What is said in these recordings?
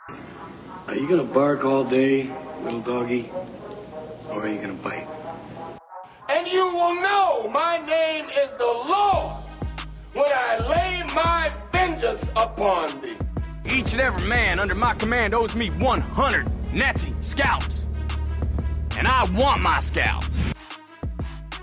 Are you gonna bark all day, little doggy? Or are you gonna bite? And you will know my name is the Lord when I lay my vengeance upon thee. Each and every man under my command owes me 100 Nazi scalps. And I want my scalps.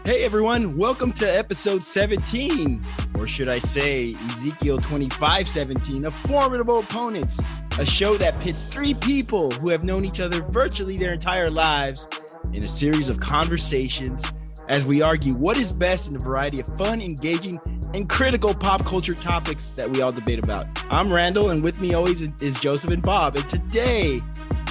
Hey everyone, welcome to episode 17, or should I say Ezekiel 25:17 of Formidable Opponents, a show that pits three people who have known each other virtually their entire lives in a series of conversations as we argue what is best in a variety of fun, engaging, and critical pop culture topics that we all debate about. I'm Randall, and with me always is Joseph and Bob, and today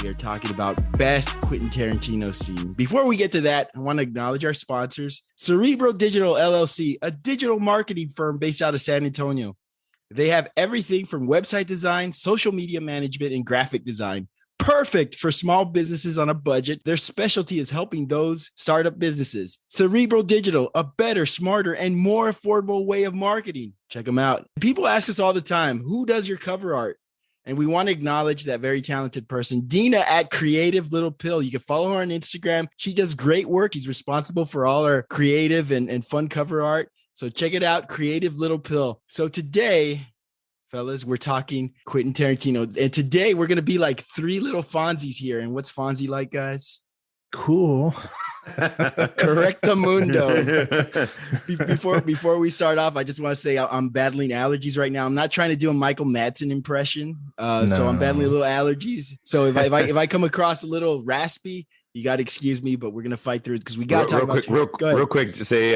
we are talking about best Quentin Tarantino scene. Before we get to that, I want to acknowledge our sponsors, Cerebro Digital LLC, a digital marketing firm based out of San Antonio. They have everything from website design, social media management, and graphic design. Perfect for small businesses on a budget. Their specialty is helping those startup businesses. Cerebro Digital, a better, smarter, and more affordable way of marketing. Check them out. People ask us all the time, who does your cover art? And we want to acknowledge that very talented person, Dina at Creative Little Pill. You can follow her on Instagram. She does great work. He's responsible for all our creative and fun cover art. So check it out, Creative Little Pill. So today, fellas, we're talking Quentin Tarantino. And today we're going to be like three little Fonzies here. And what's Fonzie like, guys? Cool. Correctamundo. Before we start off, I just want to say I'm battling allergies right now. I'm not trying to do a Michael Madsen impression, so I'm battling a little allergies. So if I come across a little raspy, you got to excuse me, but we're gonna fight through it because we got to talk about real quick. Just say,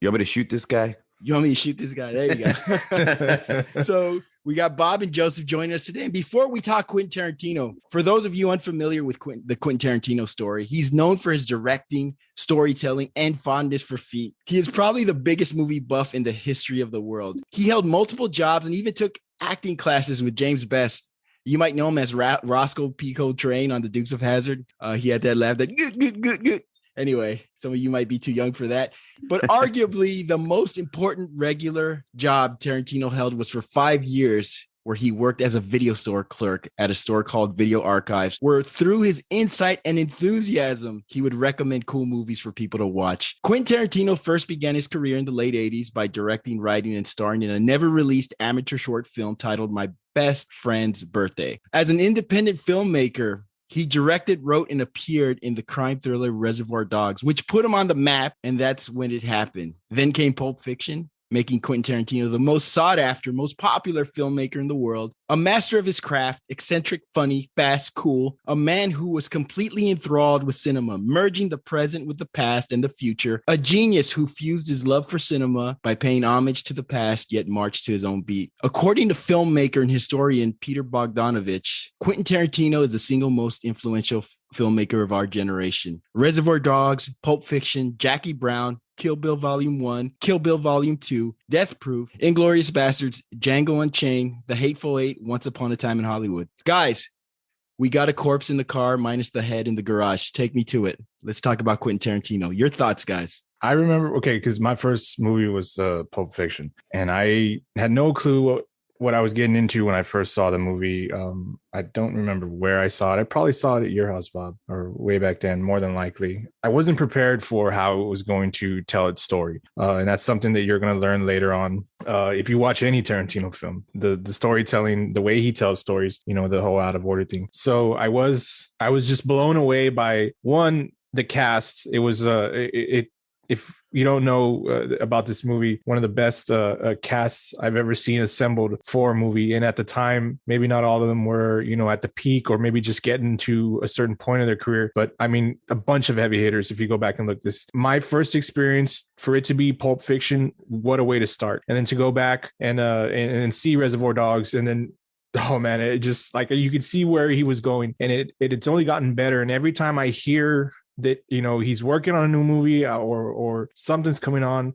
you want me to shoot this guy? You want me to shoot this guy? There you go. So we got Bob and Joseph joining us today. And before we talk Quentin Tarantino, for those of you unfamiliar with the Quentin Tarantino story, he's known for his directing, storytelling, and fondness for feet. He is probably the biggest movie buff in the history of the world. He held multiple jobs and even took acting classes with James Best. You might know him as Roscoe P. Coltrane on The Dukes of Hazzard. He had that laugh that good. Anyway, some of you might be too young for that. But arguably the most important regular job Tarantino held was for 5 years, where he worked as a video store clerk at a store called Video Archives, where through his insight and enthusiasm, he would recommend cool movies for people to watch. Quentin Tarantino first began his career in the late 80s by directing, writing, and starring in a never-released amateur short film titled My Best Friend's Birthday. As an independent filmmaker, he directed, wrote, and appeared in the crime thriller Reservoir Dogs, which put him on the map, and that's when it happened. Then came Pulp Fiction, making Quentin Tarantino the most sought-after, most popular filmmaker in the world, a master of his craft, eccentric, funny, fast, cool, a man who was completely enthralled with cinema, merging the present with the past and the future, a genius who fused his love for cinema by paying homage to the past, yet marched to his own beat. According to filmmaker and historian Peter Bogdanovich, Quentin Tarantino is the single most influential filmmaker of our generation. Reservoir Dogs, Pulp Fiction, Jackie Brown, Kill Bill Volume 1, Kill Bill Volume 2, Death Proof, Inglourious Bastards, Django Unchained, The Hateful Eight, Once Upon a Time in Hollywood. Guys, we got a corpse in the car minus the head in the garage. Take me to it. Let's talk about Quentin Tarantino. Your thoughts, guys? I remember, because my first movie was Pulp Fiction, and I had no clue what I was getting into when I first saw the movie. I don't remember where I saw it. I probably saw it at your house, Bob, or way back then, more than likely. I wasn't prepared for how it was going to tell its story. And that's something that you're going to learn later on. If you watch any Tarantino film, the storytelling, the way he tells stories, the whole out of order thing. So I was just blown away by, one, the cast. It was, if you don't know about this movie, one of the best casts I've ever seen assembled for a movie. And at the time, maybe not all of them were, at the peak, or maybe just getting to a certain point of their career. But I mean, a bunch of heavy hitters. If you go back and look this, my first experience for it to be Pulp Fiction, what a way to start. And then to go back and see Reservoir Dogs, and then, oh man, it just, like, you could see where he was going, and it's only gotten better. And every time I hear that he's working on a new movie, or something's coming on,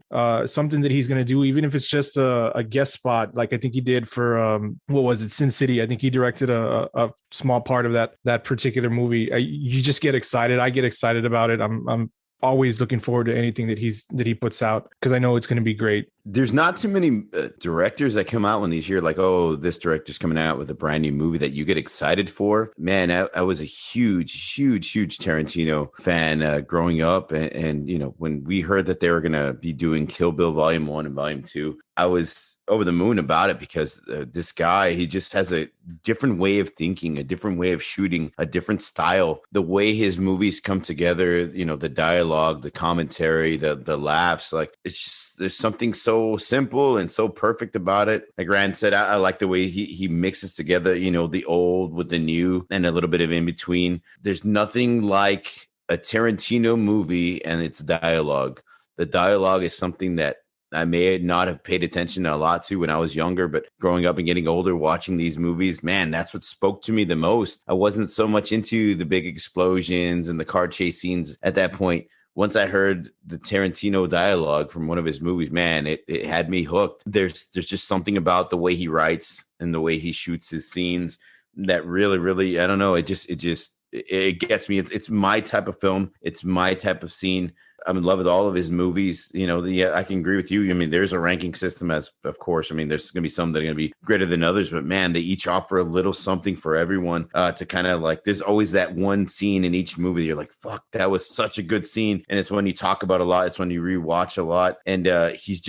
something that he's going to do, even if it's just a guest spot, like I think he did for what was it, Sin City. I think he directed a small part of that particular movie. You just get excited. I get excited about it. I'm always looking forward to anything that he puts out because I know it's going to be great. There's not too many directors that come out when these year like, oh, this director's coming out with a brand new movie that you get excited for. Man, I was a huge Tarantino fan growing up, and when we heard that they were gonna be doing Kill Bill Volume 1 and Volume 2, I was over the moon about it because this guy, he just has a different way of thinking, a different way of shooting, a different style. The way his movies come together, the dialogue, the commentary, the laughs, like it's just, there's something so simple and so perfect about it. Like Rand said, I like the way he mixes together, the old with the new and a little bit of in between. There's nothing like a Tarantino movie and its dialogue. The dialogue is something that I may not have paid attention a lot to when I was younger, but growing up and getting older, watching these movies, man, that's what spoke to me the most. I wasn't so much into the big explosions and the car chase scenes at that point. Once I heard the Tarantino dialogue from one of his movies, man, it had me hooked. There's just something about the way he writes and the way he shoots his scenes that really, I don't know. It gets me. It's my type of film. It's my type of scene. I'm in love with all of his movies. I can agree with you. I mean, there's a ranking system, as of course. I mean, there's going to be some that are going to be greater than others, but man, they each offer a little something for everyone to kind of like. There's always that one scene in each movie that you're like, "Fuck, that was such a good scene," and it's one you talk about a lot. It's one you rewatch a lot, and he's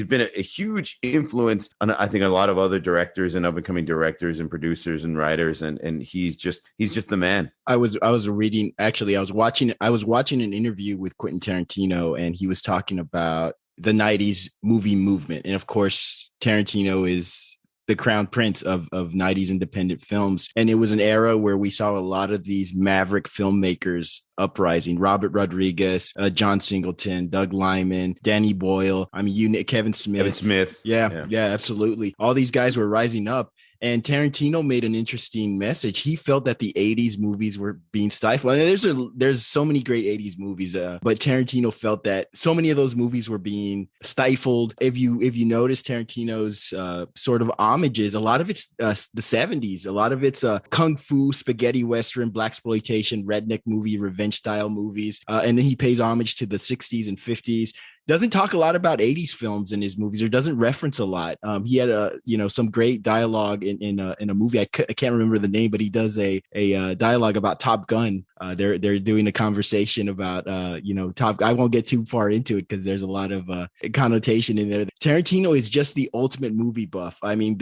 been a huge influence on I think a lot of other directors and up and coming directors and producers and writers, and he's just the man. I was watching an interview with Quentin Tarantino, and he was talking about the 90s movie movement. And of course, Tarantino is the crown prince of 90s independent films. And it was an era where we saw a lot of these maverick filmmakers uprising. Robert Rodriguez, John Singleton, Doug Liman, Danny Boyle. I mean, Kevin Smith. Yeah, absolutely. All these guys were rising up. And Tarantino made an interesting message. He felt that the 80s movies were being stifled. And there's so many great 80s movies, but Tarantino felt that so many of those movies were being stifled. If you notice Tarantino's sort of homages, a lot of it's the 70s, a lot of it's kung fu, spaghetti western, blaxploitation, redneck movie, revenge style movies, and then he pays homage to the 60s and 50s. Doesn't talk a lot about 80s films in his movies, or doesn't reference a lot. He had some great dialogue in a movie. I can't remember the name, but he does a dialogue about Top Gun. They're doing a conversation about Top. I won't get too far into it because there's a lot of connotation in there. Tarantino is just the ultimate movie buff. I mean,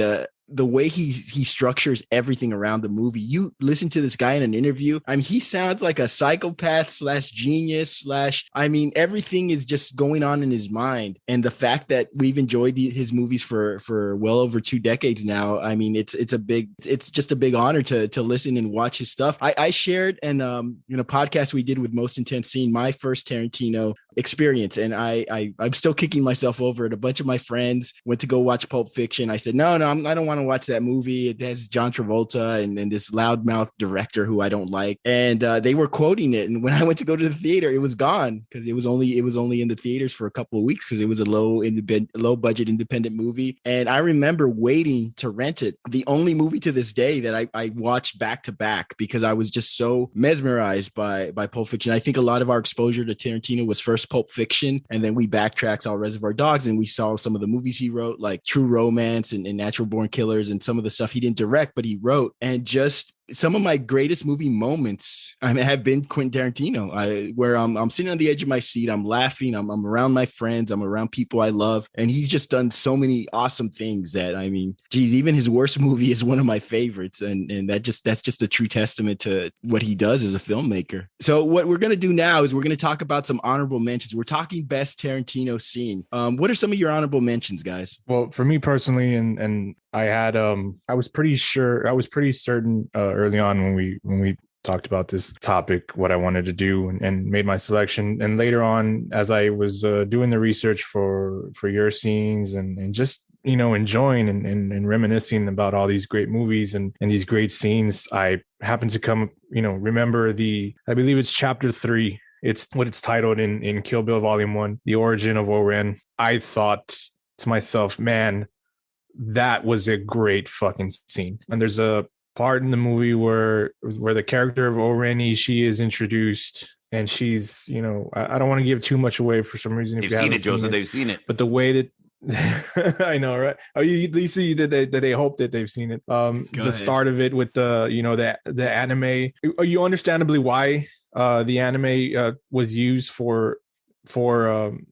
the way he structures everything around the movie. You listen to this guy in an interview. I mean, he sounds like a psychopath / genius / I mean, everything is just going on in his mind. And the fact that we've enjoyed his movies for well over 2 decades now. I mean, it's just a big honor to listen and watch his stuff. I shared in a podcast we did with Most Intense Scene, my first Tarantino experience. And I'm still kicking myself over it. A bunch of my friends went to go watch Pulp Fiction. I said, no, I don't want to watch that movie. It has John Travolta and this loudmouth director who I don't like. And they were quoting it. And when I went to go to the theater, it was gone because it was only in the theaters for a couple of weeks because it was a low budget independent movie. And I remember waiting to rent it. The only movie to this day that I watched back to back because I was just so mesmerized by Pulp Fiction. I think a lot of our exposure to Tarantino was first Pulp Fiction, and then we backtracked, saw Reservoir Dogs, and we saw some of the movies he wrote, like True Romance and Natural Born Killers, and some of the stuff he didn't direct, but he wrote. And just some of my greatest movie moments have been Quentin Tarantino, where I'm sitting on the edge of my seat, I'm laughing, I'm around my friends, I'm around people I love, and he's just done so many awesome things that, I mean, geez, even his worst movie is one of my favorites, and that's just a true testament to what he does as a filmmaker. So what we're going to do now is we're going to talk about some honorable mentions. We're talking best Tarantino scene. What are some of your honorable mentions, guys? Well, for me personally, and I had I was pretty certain early on when we talked about this topic what I wanted to do and made my selection. And later on, as I was doing the research for your scenes and just enjoying and reminiscing about all these great movies and these great scenes, I happened to remember I believe it's chapter 3. It's what it's titled in Kill Bill Volume 1, The Origin of O-Ren. I thought to myself, man, that was a great fucking scene. And there's a part in the movie where the character of O-Ren Ishii is introduced, and she's, you know, I don't want to give too much away for some reason. They've seen it, Joseph. They've seen it. But the way that I know, right? Oh, you see that they hope that they've seen it. The start of it with the, you know, the anime. You understandably why the anime was used for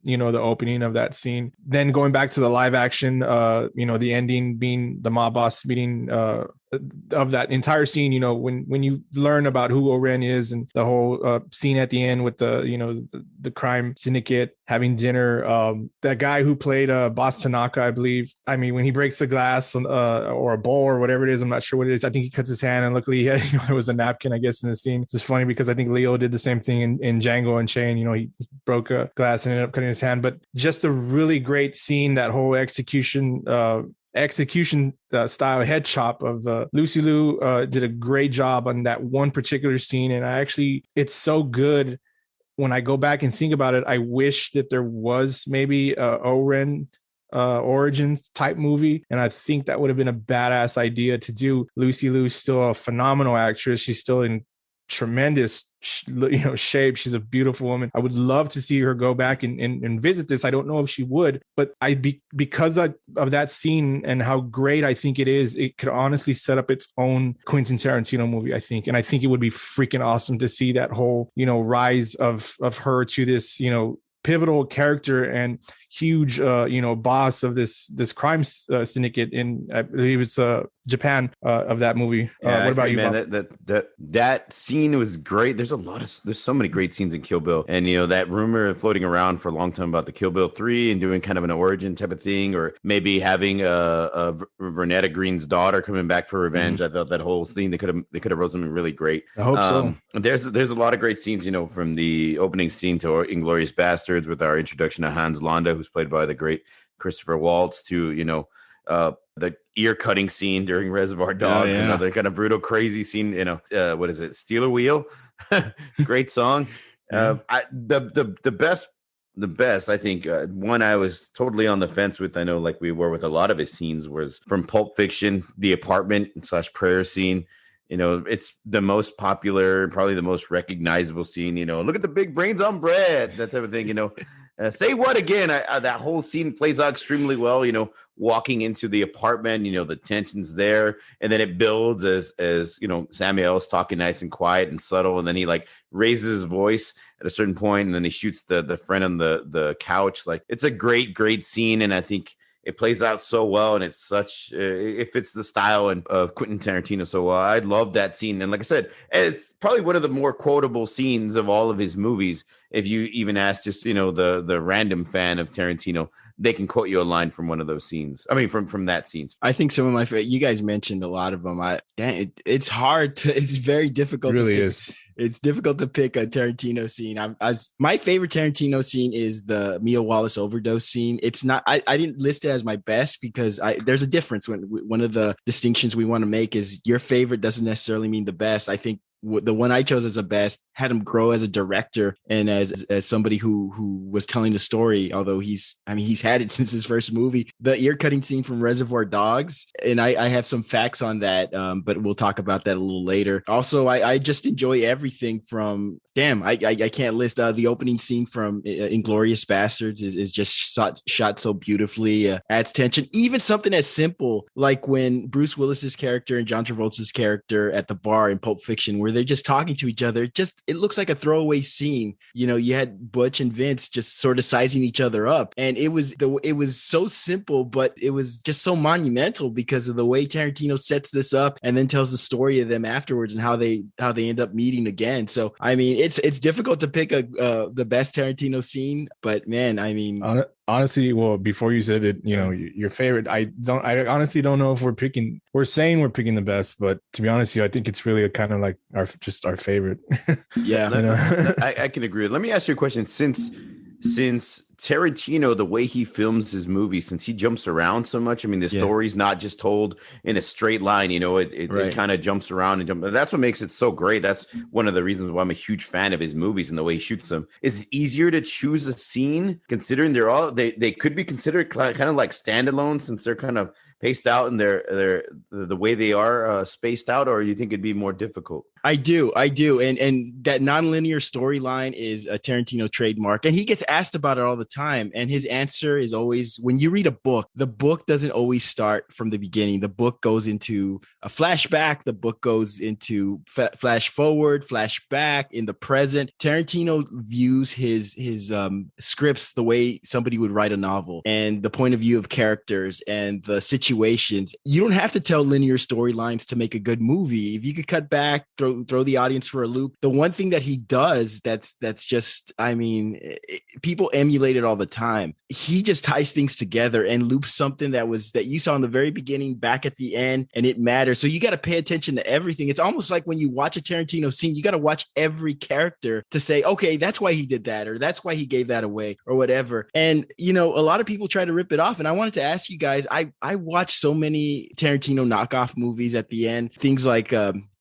you know, the opening of that scene. Then going back to the live action, you know, the ending being the mob boss meeting of that entire scene, you know, when you learn about who O-Ren is and the whole scene at the end with the, you know, the crime syndicate having dinner, that guy who played Boss Tanaka, I believe, I mean, when he breaks the glass or a bowl or whatever it is, I'm not sure what it is, I think he cuts his hand, and luckily you know, there was a napkin, I guess, in the scene. It's just funny because I think Leo did the same thing in Django Unchained. You know, he broke a glass and ended up cutting his hand. But just a really great scene, that whole execution style head chop of Lucy Liu did a great job on that one particular scene. And it's so good. When I go back and think about it, I wish that there was maybe a O-Ren origins type movie, and I think that would have been a badass idea to do. Lucy Liu's still a phenomenal actress. She's still in tremendous, you know, shape. She's a beautiful woman. I would love to see her go back and visit this. I don't know if she would, but because of that scene and how great I think it is, it could honestly set up its own Quentin Tarantino movie, I think. And I think it would be freaking awesome to see that whole, you know, rise of her to this, you know, pivotal character and huge you know, boss of this crime syndicate in, I believe it's Japan, of that movie. What about you, man? That scene was great. There's so many great scenes in Kill Bill, and you know, that rumor floating around for a long time about the Kill Bill 3 and doing kind of an origin type of thing, or maybe having a Vernetta Green's daughter coming back for revenge. I thought that whole thing, they could have wrote something really great. I hope so. There's a lot of great scenes, you know, from the opening scene to Inglourious Bastards with our introduction to Hans Landa, who's played by the great Christopher Waltz, to, you know, the ear cutting scene during Reservoir Dogs, another kind of brutal, crazy scene. You know, what is it? Steal a Wheel. Great song. The best, I think, one I was totally on the fence with, I know, like we were with a lot of his scenes, was from Pulp Fiction, the apartment / prayer scene. You know, it's the most popular, probably the most recognizable scene. You know, look at the big brains on bread, that type of thing. You know, say what again? That whole scene plays out extremely well. You know, walking into the apartment, you know, the tension's there, and then it builds as you know, Samuel's talking nice and quiet and subtle, and then he like raises his voice at a certain point, and then he shoots the friend on the couch. Like, it's a great scene, and I think it plays out so well, and it's such it fits the style of Quentin Tarantino so well. I love that scene, and like I said, it's probably one of the more quotable scenes of all of his movies. If you even ask just, you know, the random fan of Tarantino, they can quote you a line from one of those scenes. I mean, from that scene. I think some of my favorite, you guys mentioned a lot of them. It's hard to, it's very difficult. It really is. It's difficult to pick a Tarantino scene. My favorite Tarantino scene is the Mia Wallace overdose scene. It's not, I didn't list it as my best because there's a difference. When one of the distinctions we want to make is your favorite doesn't necessarily mean the best. I think the one I chose as a best had him grow as a director and as somebody who was telling the story, although he's had it since his first movie. The ear cutting scene from Reservoir Dogs, and I have some facts on that, but we'll talk about that a little later. Also, I just enjoy everything from, I can't list the opening scene from Inglourious Bastards is just shot so beautifully, adds tension. Even something as simple like when Bruce Willis's character and John Travolta's character at the bar in Pulp Fiction, where they're just talking to each other, it looks like a throwaway scene. You know, you had Butch and Vince just sort of sizing each other up, and it was so simple, but it was just so monumental because of the way Tarantino sets this up and then tells the story of them afterwards and how they end up meeting again. So I mean, it's difficult to pick the best Tarantino scene, but man, I mean, honestly, well, before you said it, you know, your favorite, I honestly don't know if we're saying we're picking the best, but to be honest with you, I think it's really a kind of like our favorite. Yeah. You know? I can agree. Let me ask you a question. Since Tarantino, the way he films his movies, since he jumps around so much, I mean, the story's not just told in a straight line, you know, it kind of jumps around and that's what makes it so great. That's one of the reasons why I'm a huge fan of his movies and the way he shoots them. Is it easier to choose a scene considering they could be considered kind of like standalone since they're kind of paced out and they're the way they are spaced out, or you think it'd be more difficult? I do. And that nonlinear storyline is a Tarantino trademark. And he gets asked about it all the time. And his answer is always, when you read a book, the book doesn't always start from the beginning. The book goes into a flashback. The book goes into flash forward, flashback in the present. Tarantino views his scripts the way somebody would write a novel, and the point of view of characters and the situations. You don't have to tell linear storylines to make a good movie. If you could cut back, throw the audience for a loop. The one thing that he does that's just, I mean, people emulate it all the time. He just ties things together and loops something that you saw in the very beginning back at the end, and it matters. So you got to pay attention to everything. It's almost like when you watch a Tarantino scene, you got to watch every character to say, okay, that's why he did that, or that's why he gave that away, or whatever. And, you know, a lot of people try to rip it off. And I wanted to ask you guys, I watched so many Tarantino knockoff movies at the end, things like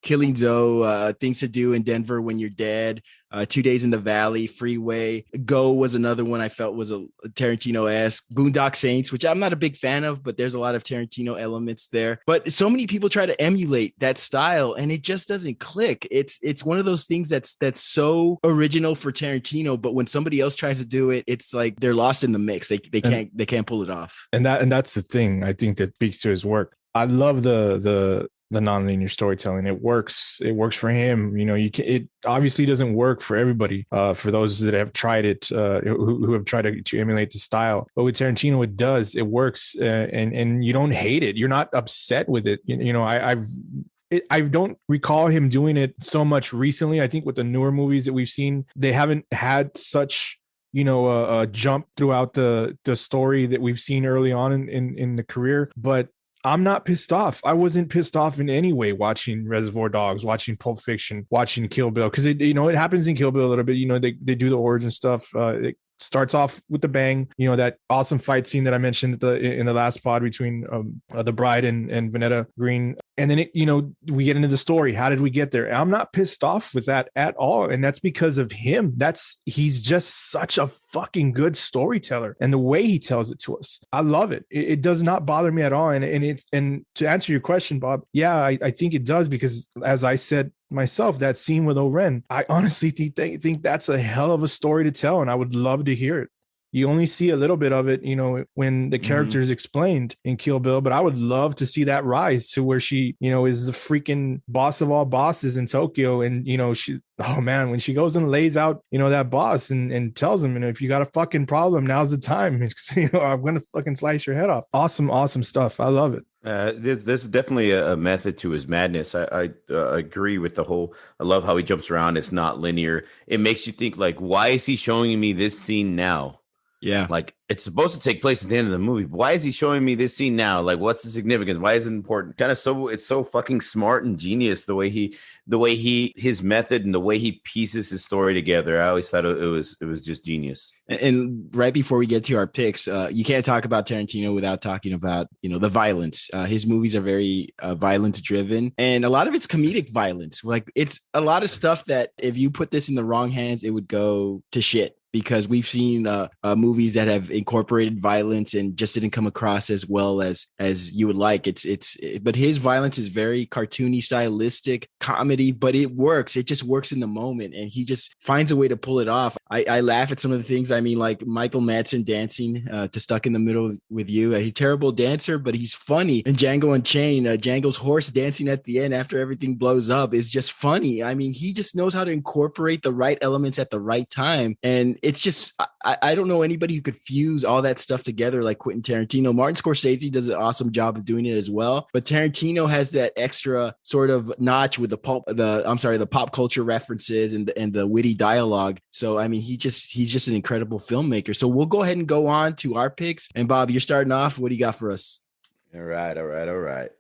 Killing Zoe, Things to Do in Denver When You're Dead, 2 Days in the Valley, Freeway. Go was another one I felt was a Tarantino-esque. Boondock Saints, which I'm not a big fan of, but there's a lot of Tarantino elements there. But so many people try to emulate that style, and it just doesn't click. It's one of those things that's so original for Tarantino, but when somebody else tries to do it, it's like they're lost in the mix. They can't pull it off. And that's the thing I think that speaks to his work. I love the nonlinear storytelling. It works for him. You know, it obviously doesn't work for everybody, for those that have tried it, who have tried to emulate the style. But with Tarantino, it does. It works, and you don't hate it. You're not upset with it. You know, I don't recall him doing it so much recently. I think with the newer movies that we've seen, they haven't had such, you know, a jump throughout the story that we've seen early on in the career. But I'm not pissed off. I wasn't pissed off in any way watching Reservoir Dogs, watching Pulp Fiction, watching Kill Bill, because it happens in Kill Bill a little bit. You know, they do the origin stuff. It starts off with the bang. You know, that awesome fight scene that I mentioned in the last pod between the bride and Vanetta Green. And then we get into the story. How did we get there? I'm not pissed off with that at all. And that's because of him. He's just such a fucking good storyteller, and the way he tells it to us, I love it. It does not bother me at all. And to answer your question, Bob, yeah, I think it does, because as I said myself, that scene with Oren, I honestly think that's a hell of a story to tell, and I would love to hear it. You only see a little bit of it, you know, when the character is explained in Kill Bill, but I would love to see that rise to where she, you know, is the freaking boss of all bosses in Tokyo. And, you know, when she goes and lays out, you know, that boss and tells him, you know, if you got a fucking problem, now's the time. You know, I'm going to fucking slice your head off. Awesome stuff. I love it. There's definitely a method to his madness. I agree with the whole, I love how he jumps around. It's not linear. It makes you think, like, why is he showing me this scene now? Yeah. Like, it's supposed to take place at the end of the movie. Why is he showing me this scene now? Like, what's the significance? Why is it important? It's so fucking smart and genius the way his method and the way he pieces his story together. I always thought it was just genius. And right before we get to our picks, you can't talk about Tarantino without talking about, you know, the violence. His movies are very violence driven, and a lot of it's comedic violence. Like, it's a lot of stuff that if you put this in the wrong hands, it would go to shit. Because we've seen movies that have incorporated violence and just didn't come across as well as you would like. But his violence is very cartoony, stylistic comedy, but it works. It just works in the moment, and he just finds a way to pull it off. I laugh at some of the things. I mean, like Michael Madsen dancing to Stuck in the Middle with You. He's a terrible dancer, but he's funny. And Django Unchained, Django's horse dancing at the end after everything blows up is just funny. I mean, he just knows how to incorporate the right elements at the right time. And it's just, I don't know anybody who could fuse all that stuff together like Quentin Tarantino. Martin Scorsese does an awesome job of doing it as well, but Tarantino has that extra sort of notch with the pop culture references and the witty dialogue. So I mean, he's just an incredible filmmaker. So we'll go ahead and go on to our picks. And Bob, you're starting off. What do you got for us? All right.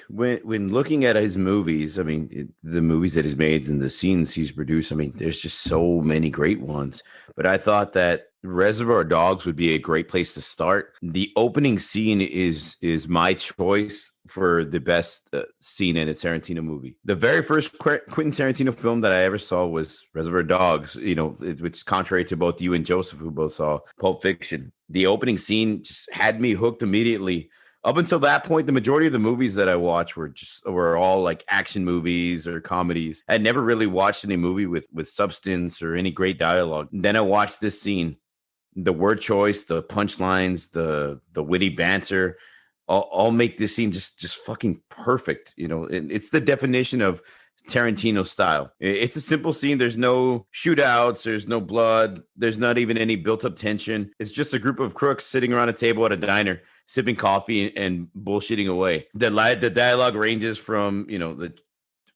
When looking at his movies, I mean, the movies that he's made and the scenes he's produced, I mean, there's just so many great ones. But I thought that Reservoir Dogs would be a great place to start. The opening scene is my choice for the best scene in a Tarantino movie. The very first Quentin Tarantino film that I ever saw was Reservoir Dogs, you know, which is contrary to both you and Joseph, who both saw Pulp Fiction. The opening scene just had me hooked immediately Up until that point, the majority of the movies that I watched were all like action movies or comedies. I never really watched any movie with substance or any great dialogue. And then I watched this scene, the word choice, the punchlines, the witty banter, all make this scene just fucking perfect. You know, it's the definition of Tarantino style. It's a simple scene. There's no shootouts. There's no blood. There's not even any built-up tension. It's just a group of crooks sitting around a table at a diner, sipping coffee and bullshitting away. The dialogue ranges from, you know,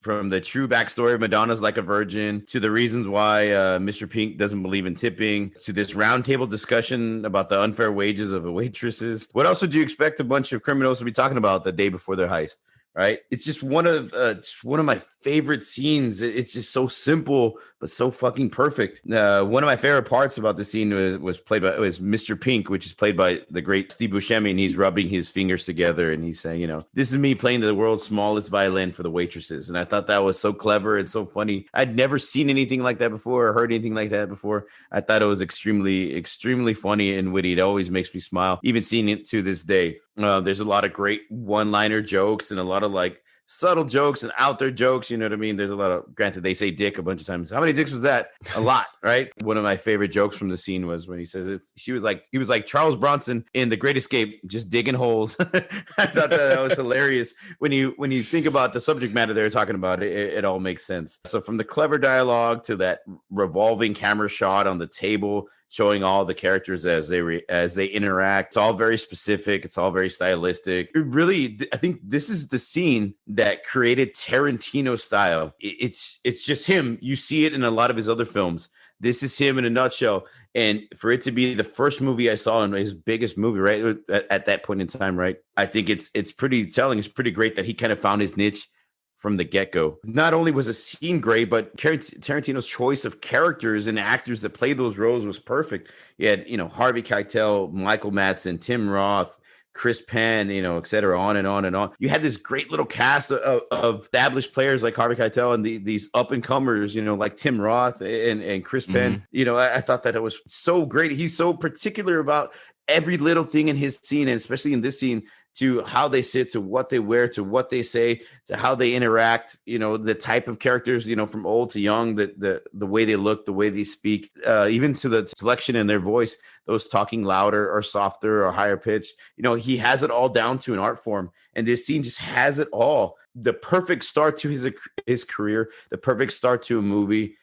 from the true backstory of Madonna's Like a Virgin to the reasons why Mr. Pink doesn't believe in tipping, to this roundtable discussion about the unfair wages of the waitresses. What else would you expect a bunch of criminals to be talking about the day before their heist? Right? It's just one of my favorite scenes. It's just so simple, but so fucking perfect. One of my favorite parts about the scene was Mr. Pink, which is played by the great Steve Buscemi, and he's rubbing his fingers together and he's saying, you know, this is me playing the world's smallest violin for the waitresses. And I thought that was so clever and so funny. I'd never seen anything like that before or heard anything like that before. I thought it was extremely, extremely funny and witty. It always makes me smile, even seeing it to this day. There's a lot of great one-liner jokes and a lot of like subtle jokes and out there jokes. You know what I mean? There's a lot of, granted, they say dick a bunch of times. How many dicks was that? A lot, right? One of my favorite jokes from the scene was when he says he was like Charles Bronson in The Great Escape, just digging holes. I thought that was hilarious. When you think about the subject matter they're talking about, it all makes sense. So from the clever dialogue to that revolving camera shot on the table, showing all the characters as they interact. It's all very specific. It's all very stylistic. It really, I think this is the scene that created Tarantino style. It's just him. You see it in a lot of his other films. This is him in a nutshell. And for it to be the first movie I saw in his biggest movie, right, at that point in time, right, I think it's pretty telling. It's pretty great that he kind of found his niche from the get-go. Not only was the scene great, but Tarantino's choice of characters and actors that played those roles was perfect. You had, you know, Harvey Keitel, Michael Madsen, Tim Roth, Chris Penn, you know, et cetera, on and on and on. You had this great little cast of established players like Harvey Keitel and these up-and-comers, you know, like Tim Roth and Chris Penn. You know, I thought that it was so great. He's so particular about every little thing in his scene, and especially in this scene, to how they sit, to what they wear, to what they say, to how they interact, you know, the type of characters, you know, from old to young, the way they look, the way they speak, even to the inflection in their voice, those talking louder or softer or higher pitched. You know, he has it all down to an art form. And this scene just has it all. The perfect start to his career, the perfect start to a movie.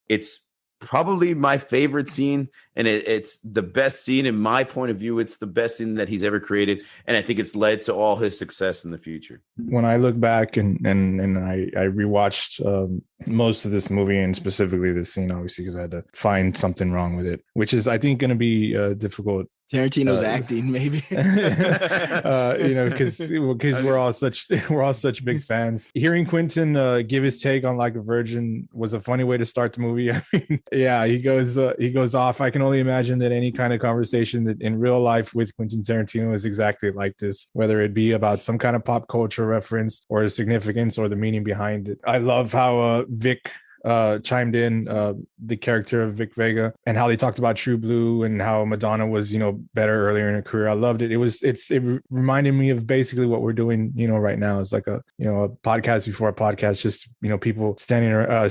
It's probably my favorite scene, and it's the best scene in my point of view. It's the best scene that he's ever created, and I think it's led to all his success in the future. When I look back and I rewatched most of this movie, and specifically this scene, obviously, because I had to find something wrong with it, which is, I think, going to be difficult. Tarantino's acting, maybe. You know, because we're all such big fans. Hearing Quentin give his take on Like a Virgin was a funny way to start the movie. I mean, yeah, he goes off. I can only imagine that any kind of conversation that in real life with Quentin Tarantino is exactly like this, whether it be about some kind of pop culture reference or the significance or the meaning behind it. I love how Vic chimed in, the character of Vic Vega, and how they talked about True Blue and how Madonna was, you know, better earlier in her career. I loved it. It reminded me of basically what we're doing, you know, right now. It's like a podcast before a podcast, just, you know, people sitting around,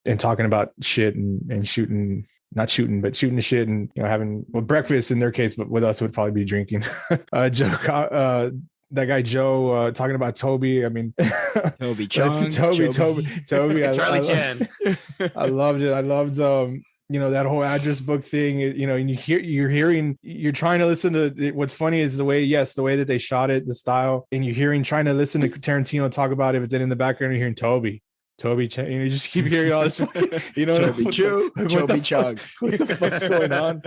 and talking about shit and shooting. Not shooting, but shooting the shit and, you know, having breakfast in their case, but with us it would probably be drinking. That guy Joe talking about Toby. I mean, Toby Chung, Toby. Charlie Chan. I loved it. I loved you know, that whole address book thing. You know, and you're trying to listen to what's funny is the way that they shot it, the style, and trying to listen to Tarantino talk about it, but then in the background you're hearing Toby, you just keep hearing all this, you know, Toby Chung. What the fuck's going on?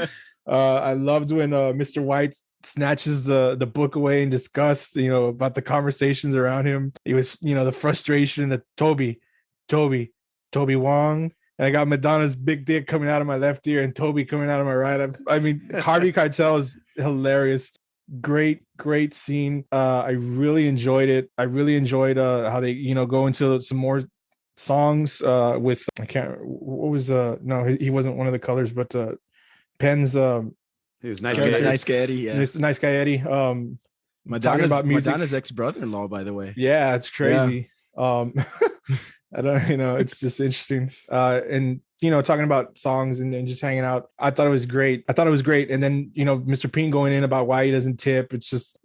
I loved when Mr. White snatches the book away in disgust, you know, about the conversations around him. It was, you know, the frustration that Toby Wong, and I got Madonna's big dick coming out of my left ear and Toby coming out of my right. I mean, Harvey Keitel is hilarious. Great scene. I really enjoyed it. I really enjoyed how they, you know, go into some more songs with, I can't, what was no, he wasn't one of the colors, but Penn's He was nice. Nice guy Eddie. Yeah. Nice guy Eddie. Madonna's, about music. Madonna's ex-brother-in-law, by the way. Yeah, it's crazy. I don't, it's just interesting. And talking about songs and just hanging out. I thought it was great. And then, Mr. Pink going in about why he doesn't tip. It's just,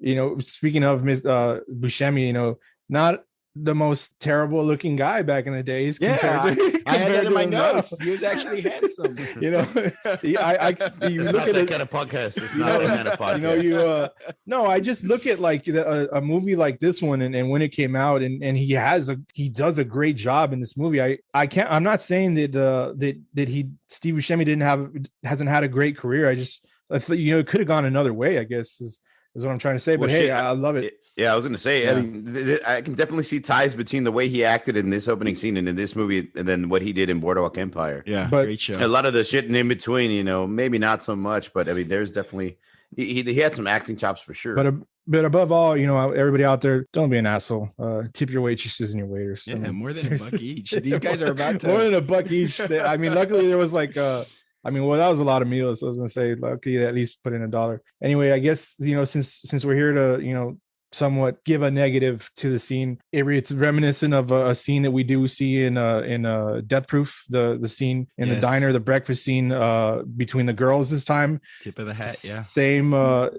speaking of Buscemi, not the most terrible looking guy back in the days. I had that in my notes. Now. He was actually handsome. You look at that kind of podcast. It's not that kind of podcast. No, I just look at like a movie like this one and when it came out and he does a great job in this movie. I'm not saying that Steve Buscemi hasn't had a great career. I thought, it could have gone another way, I guess is what I'm trying to say. But I love it. Yeah, I was going to say, I mean, I can definitely see ties between the way he acted in this opening scene and in this movie and then what he did in Boardwalk Empire. Yeah, but great show. A lot of the shit in between, maybe not so much, but I mean, there's definitely, he had some acting chops for sure. But above all, everybody out there, don't be an asshole. Tip your waitresses and your waiters. Yeah, more than $1 each. These guys are about to more than $1 each. I mean, luckily there was like that was a lot of meals. So I was gonna say, luckily they at least put in $1. Anyway, I guess since we're here to somewhat give a negative to the scene, it's reminiscent of a scene that we do see in Death Proof, the scene in the diner, the breakfast scene between the girls this time. Tip of the hat, yeah. Same. I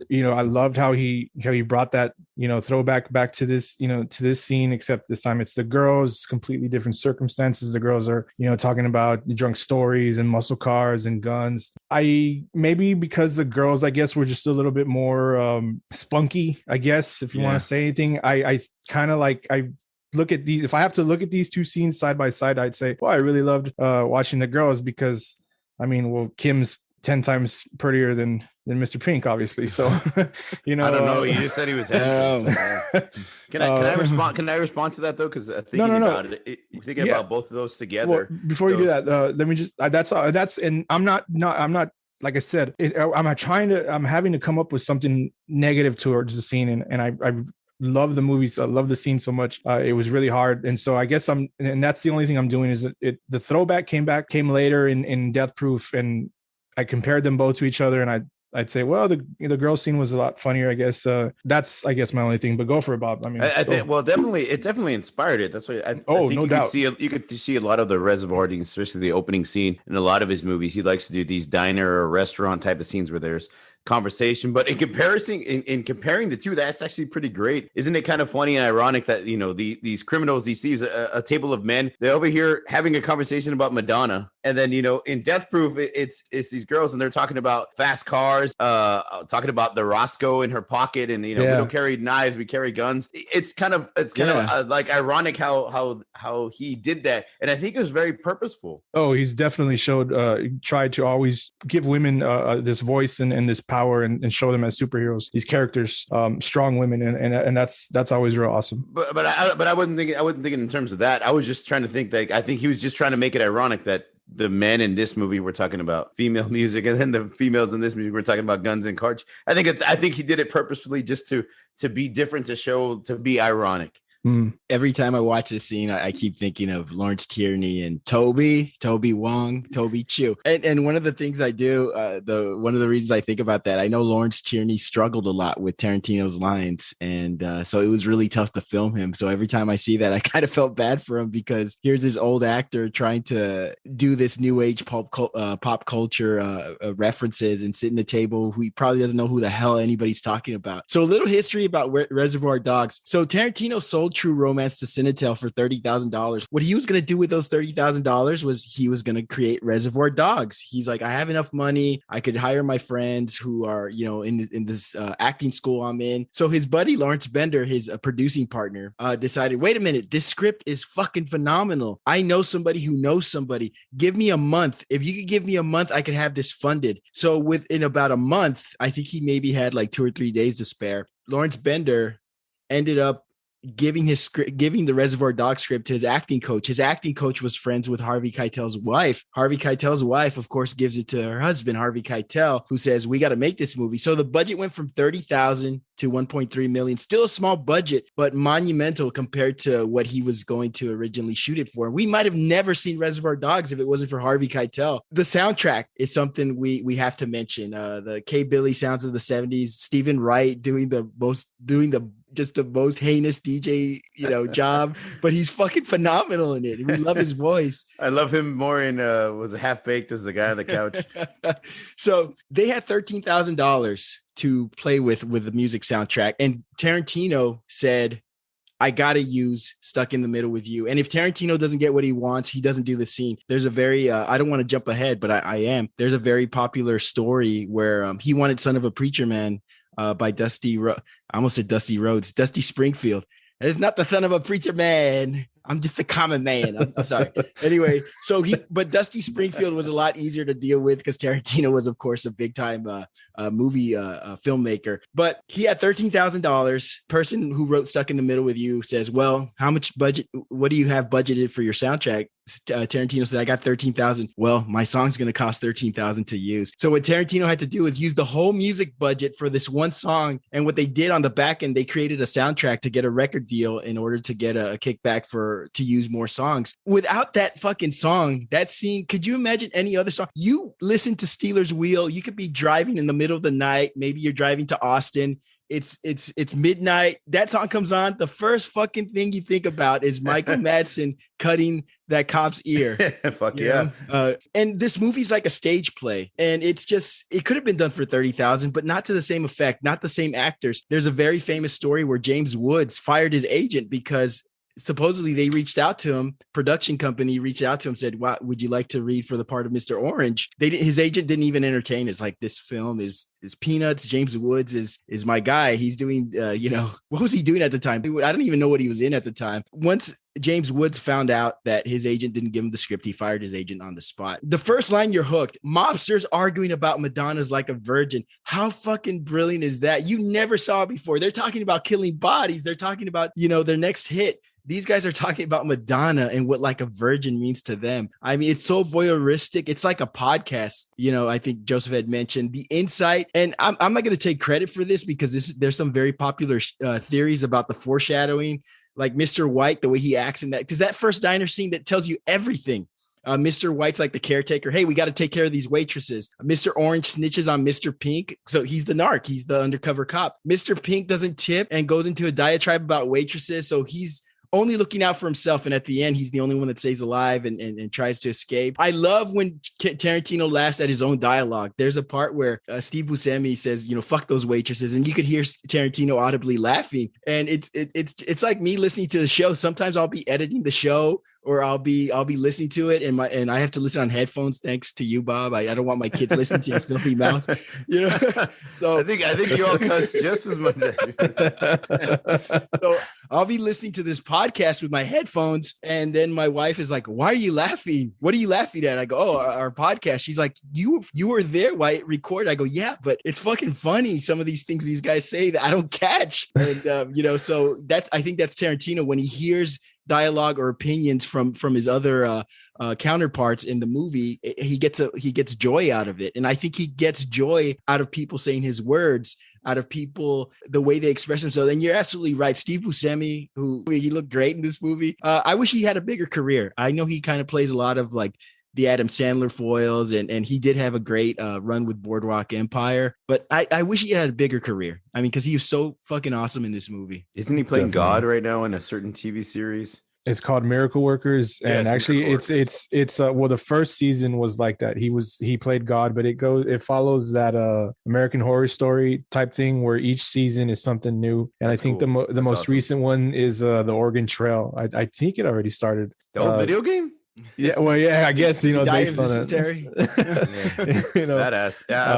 loved how he brought that throwback back to this to this scene, except this time it's the girls, completely different circumstances. The girls are talking about drunk stories and muscle cars and guns. Maybe because the girls, I guess, were just a little bit more spunky, I guess, if you want to say anything. I kind of like, I look at these, if I have to look at these two scenes side by side, I'd say, well, I really loved watching the girls because Kim's 10 times prettier than Mr. Pink, obviously. So I don't know. You just said he was handsome. Can I respond? Can I respond to that though? Because thinking about it, thinking about both of those together. Well, before you do that, let me just that's and I'm not like I said, I'm having to come up with something negative towards the scene, and I love the movies. I love the scene so much. It was really hard, and so I guess and that's the only thing I'm doing is the throwback came later in Death Proof, and I compared them both to each other, and I'd say, well, the girl scene was a lot funnier, I guess. That's, I guess, my only thing. But go for it, Bob. I mean, I think, well, it definitely inspired it. That's why I think no doubt. You could see a lot of the Reservoir, especially the opening scene in a lot of his movies. He likes to do these diner or restaurant type of scenes where there's conversation, but in comparing the two, that's actually pretty great. Isn't it kind of funny and ironic that these criminals, these thieves, a table of men, they're over here having a conversation about Madonna, and then in Death Proof it's these girls and they're talking about fast cars, talking about the Roscoe in her pocket, and we don't carry knives, we carry guns. It's kind of like ironic how he did that, and I think it was very purposeful. Oh, he's definitely tried to always give women this voice and this power and show them as superheroes, these characters, strong women, and that's always real awesome. But I wasn't thinking in terms of that. I was just trying to think that I think he was just trying to make it ironic that the men in this movie were talking about female music, and then the females in this music were talking about guns and cars. I think he did it purposefully just to be different, to be ironic. Every time I watch this scene, I keep thinking of Lawrence Tierney and Toby Wong, Toby Chiu. And one of the things I do, one of the reasons I think about that, I know Lawrence Tierney struggled a lot with Tarantino's lines. And so it was really tough to film him. So every time I see that, I kind of felt bad for him, because here's this old actor trying to do this new age pop culture references and sit in a table who he probably doesn't know who the hell anybody's talking about. So a little history about Reservoir Dogs. So Tarantino sold True Romance to Cinetel for $30,000. What he was going to do with those $30,000 was he was going to create Reservoir Dogs. He's like, I have enough money. I could hire my friends who are, in this acting school I'm in. So his buddy, Lawrence Bender, his producing partner, decided, wait a minute, this script is fucking phenomenal. I know somebody who knows somebody. Give me a month. If you could give me a month, I could have this funded. So within about a month, I think he maybe had like 2 or 3 days to spare. Lawrence Bender ended up giving the Reservoir Dogs script to his acting coach. His acting coach was friends with Harvey Keitel's wife. Harvey Keitel's wife, of course, gives it to her husband, Harvey Keitel, who says, we got to make this movie. So the budget went from 30,000 to 1.3 million. Still a small budget, but monumental compared to what he was going to originally shoot it for. We might have never seen Reservoir Dogs if it wasn't for Harvey Keitel. The soundtrack is something we have to mention. The K. Billy sounds of the 70s, Stephen Wright doing the most heinous DJ, job, but he's fucking phenomenal in it. We love his voice. I love him more in was Half Baked as the guy on the couch. So they had $13,000 to play with the music soundtrack, and Tarantino said, I gotta use Stuck in the Middle with You. And if Tarantino doesn't get what he wants, he doesn't do the scene. There's a very I don't want to jump ahead, but I am. There's a very popular story where he wanted Son of a Preacher Man by I almost said Dusty Rhodes, Dusty Springfield. It's not the son of a preacher man. I'm just a common man. I'm sorry. Anyway, but Dusty Springfield was a lot easier to deal with because Tarantino was, of course, a big time movie filmmaker. But he had $13,000. Person who wrote Stuck in the Middle with You says, well, how much budget? What do you have budgeted for your soundtrack? Tarantino said, I got 13,000. Well, my song's going to cost 13,000 to use. So what Tarantino had to do is use the whole music budget for this one song. And what they did on the back end, they created a soundtrack to get a record deal in order to get a kickback to use more songs. Without that fucking song, that scene, could you imagine any other song? You listen to Steelers Wheel, you could be driving in the middle of the night. Maybe you're driving to Austin. It's midnight. That song comes on. The first fucking thing you think about is Michael Madsen cutting that cop's ear. Fuck yeah. And this movie's like a stage play. And it could have been done for 30,000, but not to the same effect, not the same actors. There's a very famous story where James Woods fired his agent because supposedly they reached out to him, production company reached out to him, said, "Wow, would you like to read for the part of Mr. Orange?" His agent didn't even entertain. It's like, this film is peanuts. James Woods is my guy. He's doing, what was he doing at the time? I don't even know what he was in at the time. Once James Woods found out that his agent didn't give him the script, he fired his agent on the spot. The first line, you're hooked. Mobsters arguing about Madonna's Like a Virgin. How fucking brilliant is that? You never saw it before. They're talking about killing bodies. They're talking about, their next hit. These guys are talking about Madonna and what Like a Virgin means to them. I mean, it's so voyeuristic. It's like a podcast. I think Joseph had mentioned the insight, and I'm not going to take credit for this because there's some very popular theories about the foreshadowing, like Mr. White, the way he acts in that, because that first diner scene that tells you everything. Mr. White's like the caretaker. Hey, we got to take care of these waitresses. Mr. Orange snitches on Mr. Pink. So he's the narc. He's the undercover cop. Mr. Pink doesn't tip and goes into a diatribe about waitresses. So he's only looking out for himself. And at the end, he's the only one that stays alive and tries to escape. I love when Tarantino laughs at his own dialogue. There's a part where Steve Buscemi says, fuck those waitresses. And you could hear Tarantino audibly laughing. And it's like me listening to the show. Sometimes I'll be editing the show or I'll be listening to it and I have to listen on headphones. Thanks to you, Bob. I don't want my kids listening to your filthy mouth. So I think you all cuss just as much. So I'll be listening to this podcast with my headphones, and then my wife is like, "Why are you laughing? What are you laughing at?" I go, "Oh, our podcast." She's like, "You were there? Why it recorded?" I go, "Yeah, but it's fucking funny. Some of these things these guys say that I don't catch." And so I think that's Tarantino when he hears dialogue or opinions from his other counterparts in the movie. He gets joy out of it, and I think he gets joy out of people saying his words, out of people the way they express themselves. And you're absolutely right, Steve Buscemi, he looked great in this movie. I wish he had a bigger career. I know he kind of plays a lot of like the Adam Sandler foils, and he did have a great run with Boardwalk Empire, but I wish he had a bigger career. I mean, because he was so fucking awesome in this movie. Isn't he playing God right now in a certain TV series? It's called Miracle Workers, and actually it's the first season was like that. He played God, but it follows that American Horror Story type thing where each season is something new. And That's I think cool. the most awesome. recent one is the Oregon Trail. I think it already started. The old video game? Yeah, well, yeah, I guess based on it. Terry? Badass. Yeah,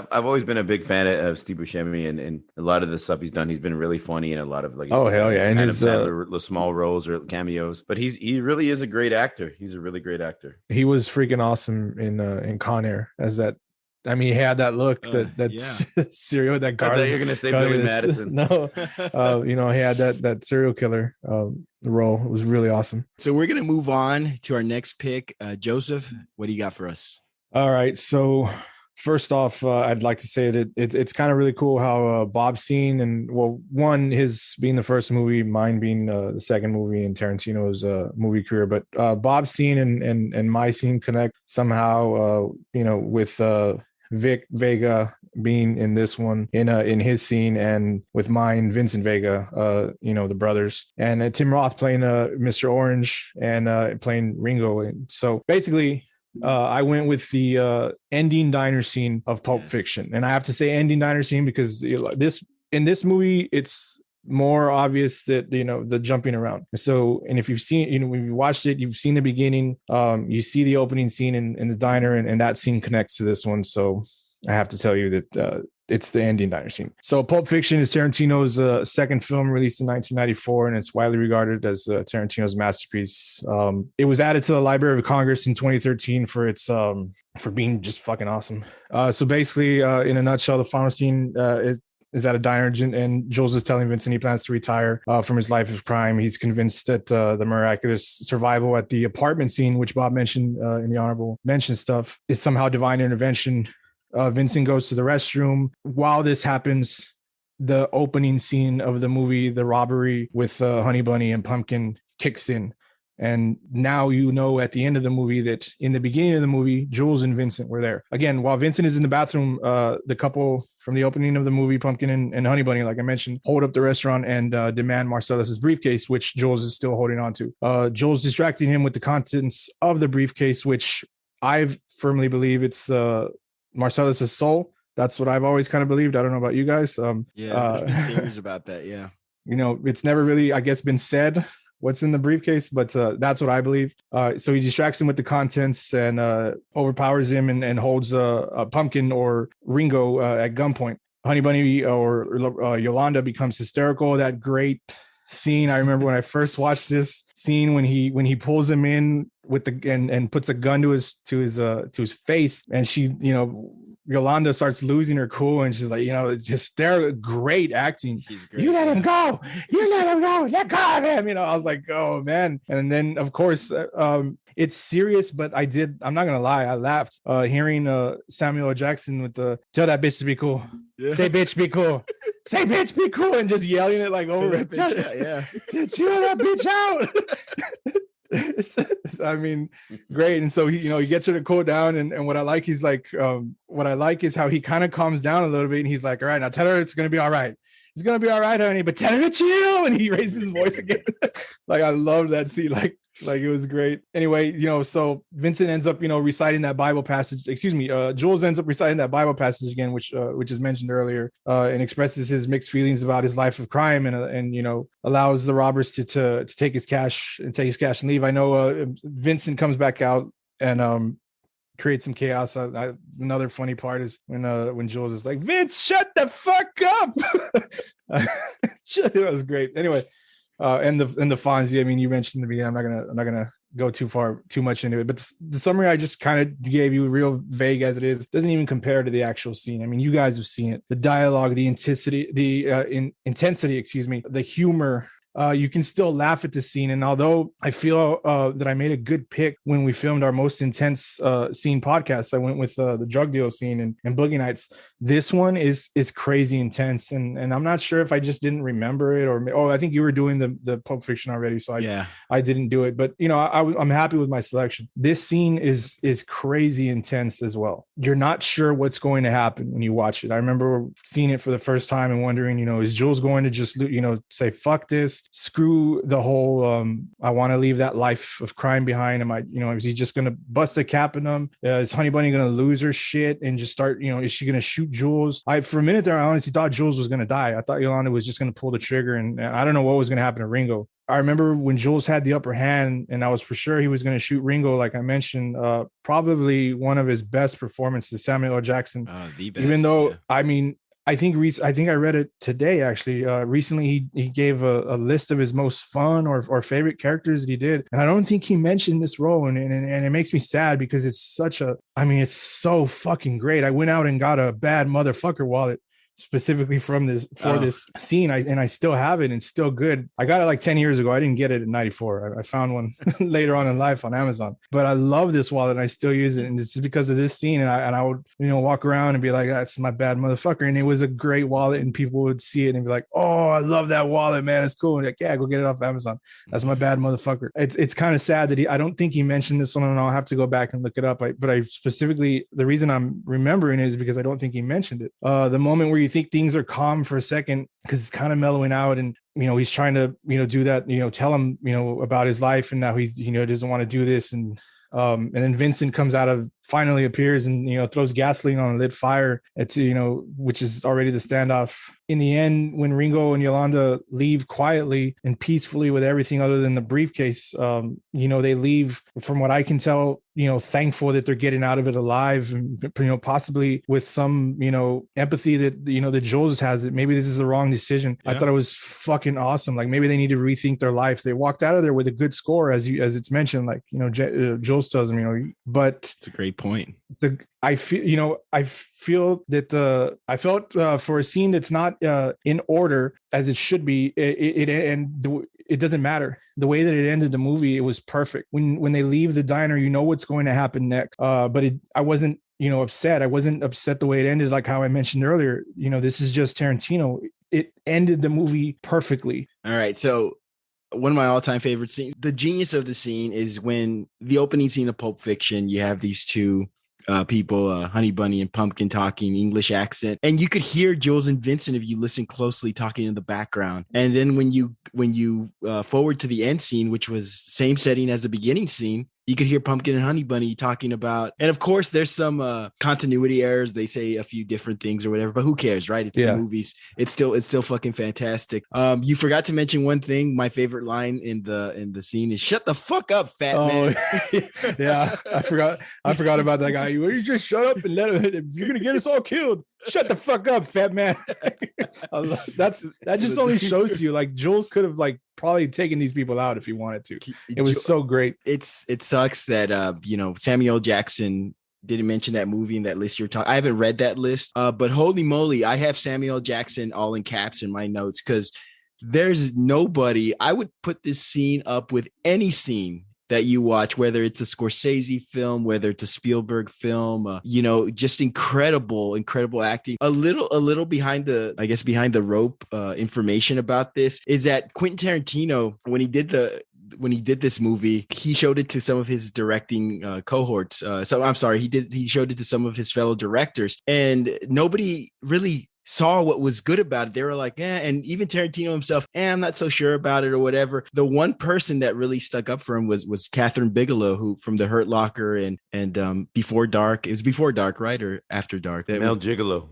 I've always been a big fan of Steve Buscemi and a lot of the stuff he's done. He's been really funny in a lot of like hell yeah, and Adam his Sandler, small roles or cameos. But he really is a great actor. He's a really great actor. He was freaking awesome in Con Air as that I mean, he had that look, yeah. serial, that I thought garlic. you were gonna say garlic Billy is- Madison. No, he had that serial killer role. It was really awesome. So we're gonna move on to our next pick. Joseph, what do you got for us? All right, so first off, I'd like to say that it's kind of really cool how Bob's scene, and well, one, his being the first movie, mine being the second movie in Tarantino's movie career, but Bob's scene and my scene connect somehow, with Vic Vega being in this one in his scene, and with mine, Vincent Vega, the brothers, and Tim Roth playing Mr. Orange and playing Ringo. And so basically, I went with the ending diner scene of Pulp Fiction, and I have to say ending diner scene because in this movie it's more obvious that the jumping around. So, and if you've seen, when you watched it, you've seen the beginning, you see the opening scene in the diner, and that scene connects to this one. So I have to tell you that it's the ending diner scene. So Pulp Fiction is Tarantino's second film, released in 1994, and it's widely regarded as Tarantino's masterpiece. It was added to the Library of Congress in 2013 for its for being just fucking awesome. So basically, in a nutshell, the final scene is at a diner, and Jules is telling Vincent he plans to retire from his life of crime. He's convinced that the miraculous survival at the apartment scene, which Bob mentioned in the honorable mention stuff, is somehow divine intervention. Vincent goes to the restroom. While this happens, the opening scene of the movie, the robbery with Honey Bunny and Pumpkin, kicks in. And now at the end of the movie that in the beginning of the movie, Jules and Vincent were there. Again, while Vincent is in the bathroom, the couple from the opening of the movie, Pumpkin and Honey Bunny, like I mentioned, hold up the restaurant and demand Marcellus's briefcase, which Jules is still holding on to. Jules distracting him with the contents of the briefcase, which I firmly believe it's the Marcellus's soul. That's what I've always kind of believed. I don't know about you guys. There's been theories about that. Yeah. It's never really, I guess, been said what's in the briefcase, but that's what I believe. So he distracts him with the contents and overpowers him and holds a Pumpkin or Ringo at gunpoint. Honey Bunny or Yolanda becomes hysterical. That great scene. I remember when I first watched this scene when he pulls him in with and puts a gun to his face, and she, Yolanda starts losing her cool, and she's like, just great acting. She's great. You let him go. You let him go. Let go of him. I was like, oh man. And then of course, it's serious, but I'm not gonna lie, I laughed hearing Samuel L. Jackson with the "tell that bitch to be cool." Yeah. Say bitch be cool. Say bitch be cool, and just yelling it like over it. Yeah. Chill that bitch out. I mean, great. And so he gets her to cool down, and what I like is how he kind of calms down a little bit, and he's like, all right, now tell her it's gonna be all right. It's gonna be all right, honey, but tell her to chill. And he raises his voice again. Like, I love that scene. Like it was great. Anyway, so Vincent ends up, reciting that Bible passage. Jules ends up reciting that Bible passage again, which is mentioned earlier, and expresses his mixed feelings about his life of crime, and allows the robbers to take his cash and leave. I know Vincent comes back out and create some chaos. Another funny part is when Jules is like, Vince, shut the fuck up. It was great. Anyway, and the Fonzie. I mean, you mentioned the beginning. I'm not gonna go too much into it, but the summary I just kind of gave you, real vague as it is, doesn't even compare to the actual scene. I mean, you guys have seen it. The dialogue, the intensity, the humor. You can still laugh at the scene. And although I feel that I made a good pick when we filmed our most intense scene podcast, I went with the drug deal scene and Boogie Nights. This one is crazy intense. And I'm not sure if I just didn't remember it or I think you were doing the Pulp Fiction already. So I didn't do it. But, I'm happy with my selection. This scene is crazy intense as well. You're not sure what's going to happen when you watch it. I remember seeing it for the first time and wondering, is Jules going to just, say, fuck this? Screw the whole I want to leave that life of crime behind. Is he just gonna bust a cap in him? Is Honey Bunny gonna lose her shit and just start, is she gonna shoot Jules? For a minute there, I honestly thought Jules was gonna die. I thought Yolanda was just gonna pull the trigger, and I don't know what was gonna happen to Ringo. I remember when Jules had the upper hand, and I was for sure he was going to shoot Ringo. Like I mentioned, probably one of his best performances, Samuel L. Jackson. The best, even though, I mean, I think I read it today actually. Recently, he gave a list of his most fun or favorite characters that he did, and I don't think he mentioned this role, and it makes me sad because it's it's so fucking great. I went out and got a bad motherfucker wallet specifically this scene. I still have it and it's still good. I got it like 10 years ago. I didn't get it in 94. I found one later on in life on Amazon, but I love this wallet and I still use it. And it's because of this scene. And I would, walk around and be like, that's my bad motherfucker. And it was a great wallet and people would see it and be like, oh, I love that wallet, man. It's cool. And like, yeah, go get it off Amazon. That's my bad motherfucker. It's kind of sad that I don't think he mentioned this one and I'll have to go back and look it up. But I specifically, the reason I'm remembering it is because I don't think he mentioned it. The moment where you think things are calm for a second because it's kind of mellowing out and he's trying to do that, tell him about his life and now he's doesn't want to do this and then Vincent finally appears and throws gasoline on a lit fire. It's which is already the standoff. In the end, when Ringo and Yolanda leave quietly and peacefully with everything other than the briefcase, they leave, from what I can tell, thankful that they're getting out of it alive and, possibly with some, empathy that, that Jules has, it. Maybe this is the wrong decision. Yeah. I thought it was fucking awesome. Like maybe they need to rethink their life. They walked out of there with a good score, as it's mentioned, like, Jules tells them, but it's a great point. I feel, I felt for a scene that's not in order as it should be. It doesn't matter the way that it ended the movie. It was perfect. When they leave the diner, what's going to happen next. But I wasn't, upset. I wasn't upset the way it ended. Like how I mentioned earlier, this is just Tarantino. It ended the movie perfectly. All right. So one of my all-time favorite scenes, the genius of the scene is when the opening scene of Pulp Fiction, you have these two people, Honey Bunny and Pumpkin, talking English accent, and you could hear Jules and Vincent if you listen closely talking in the background. And then when you forward to the end scene, which was same setting as the beginning scene, you could hear Pumpkin and Honey Bunny talking about, and of course there's some continuity errors. They say a few different things or whatever, but who cares, right? It's the movies. It's still fucking fantastic. You forgot to mention one thing. My favorite line in the scene is "Shut the fuck up, fat man." Yeah, I forgot about that guy. You just shut up and let him. If you're gonna get us all killed, shut the fuck up, fat man. That just only shows you like Jules could have like probably taken these people out if he wanted to. It was so great. It sucks that Samuel L. Jackson didn't mention that movie in that list you're talking. I haven't read that list, but holy moly, I have Samuel L. Jackson all in caps in my notes because there's nobody. I would put this scene up with any scene that you watch, whether it's a Scorsese film, whether it's a Spielberg film, just incredible acting. A little behind the rope information about this is that Quentin Tarantino, when he did this movie, he showed it to some of his directing cohorts. He showed it to some of his fellow directors, and nobody really saw what was good about it. They were like, and even Tarantino himself, I'm not so sure about it or whatever. The one person that really stuck up for him was Catherine Bigelow, who from The Hurt Locker and Before Dark. It was Before Dark, right? Or After Dark? Mel Gigolo.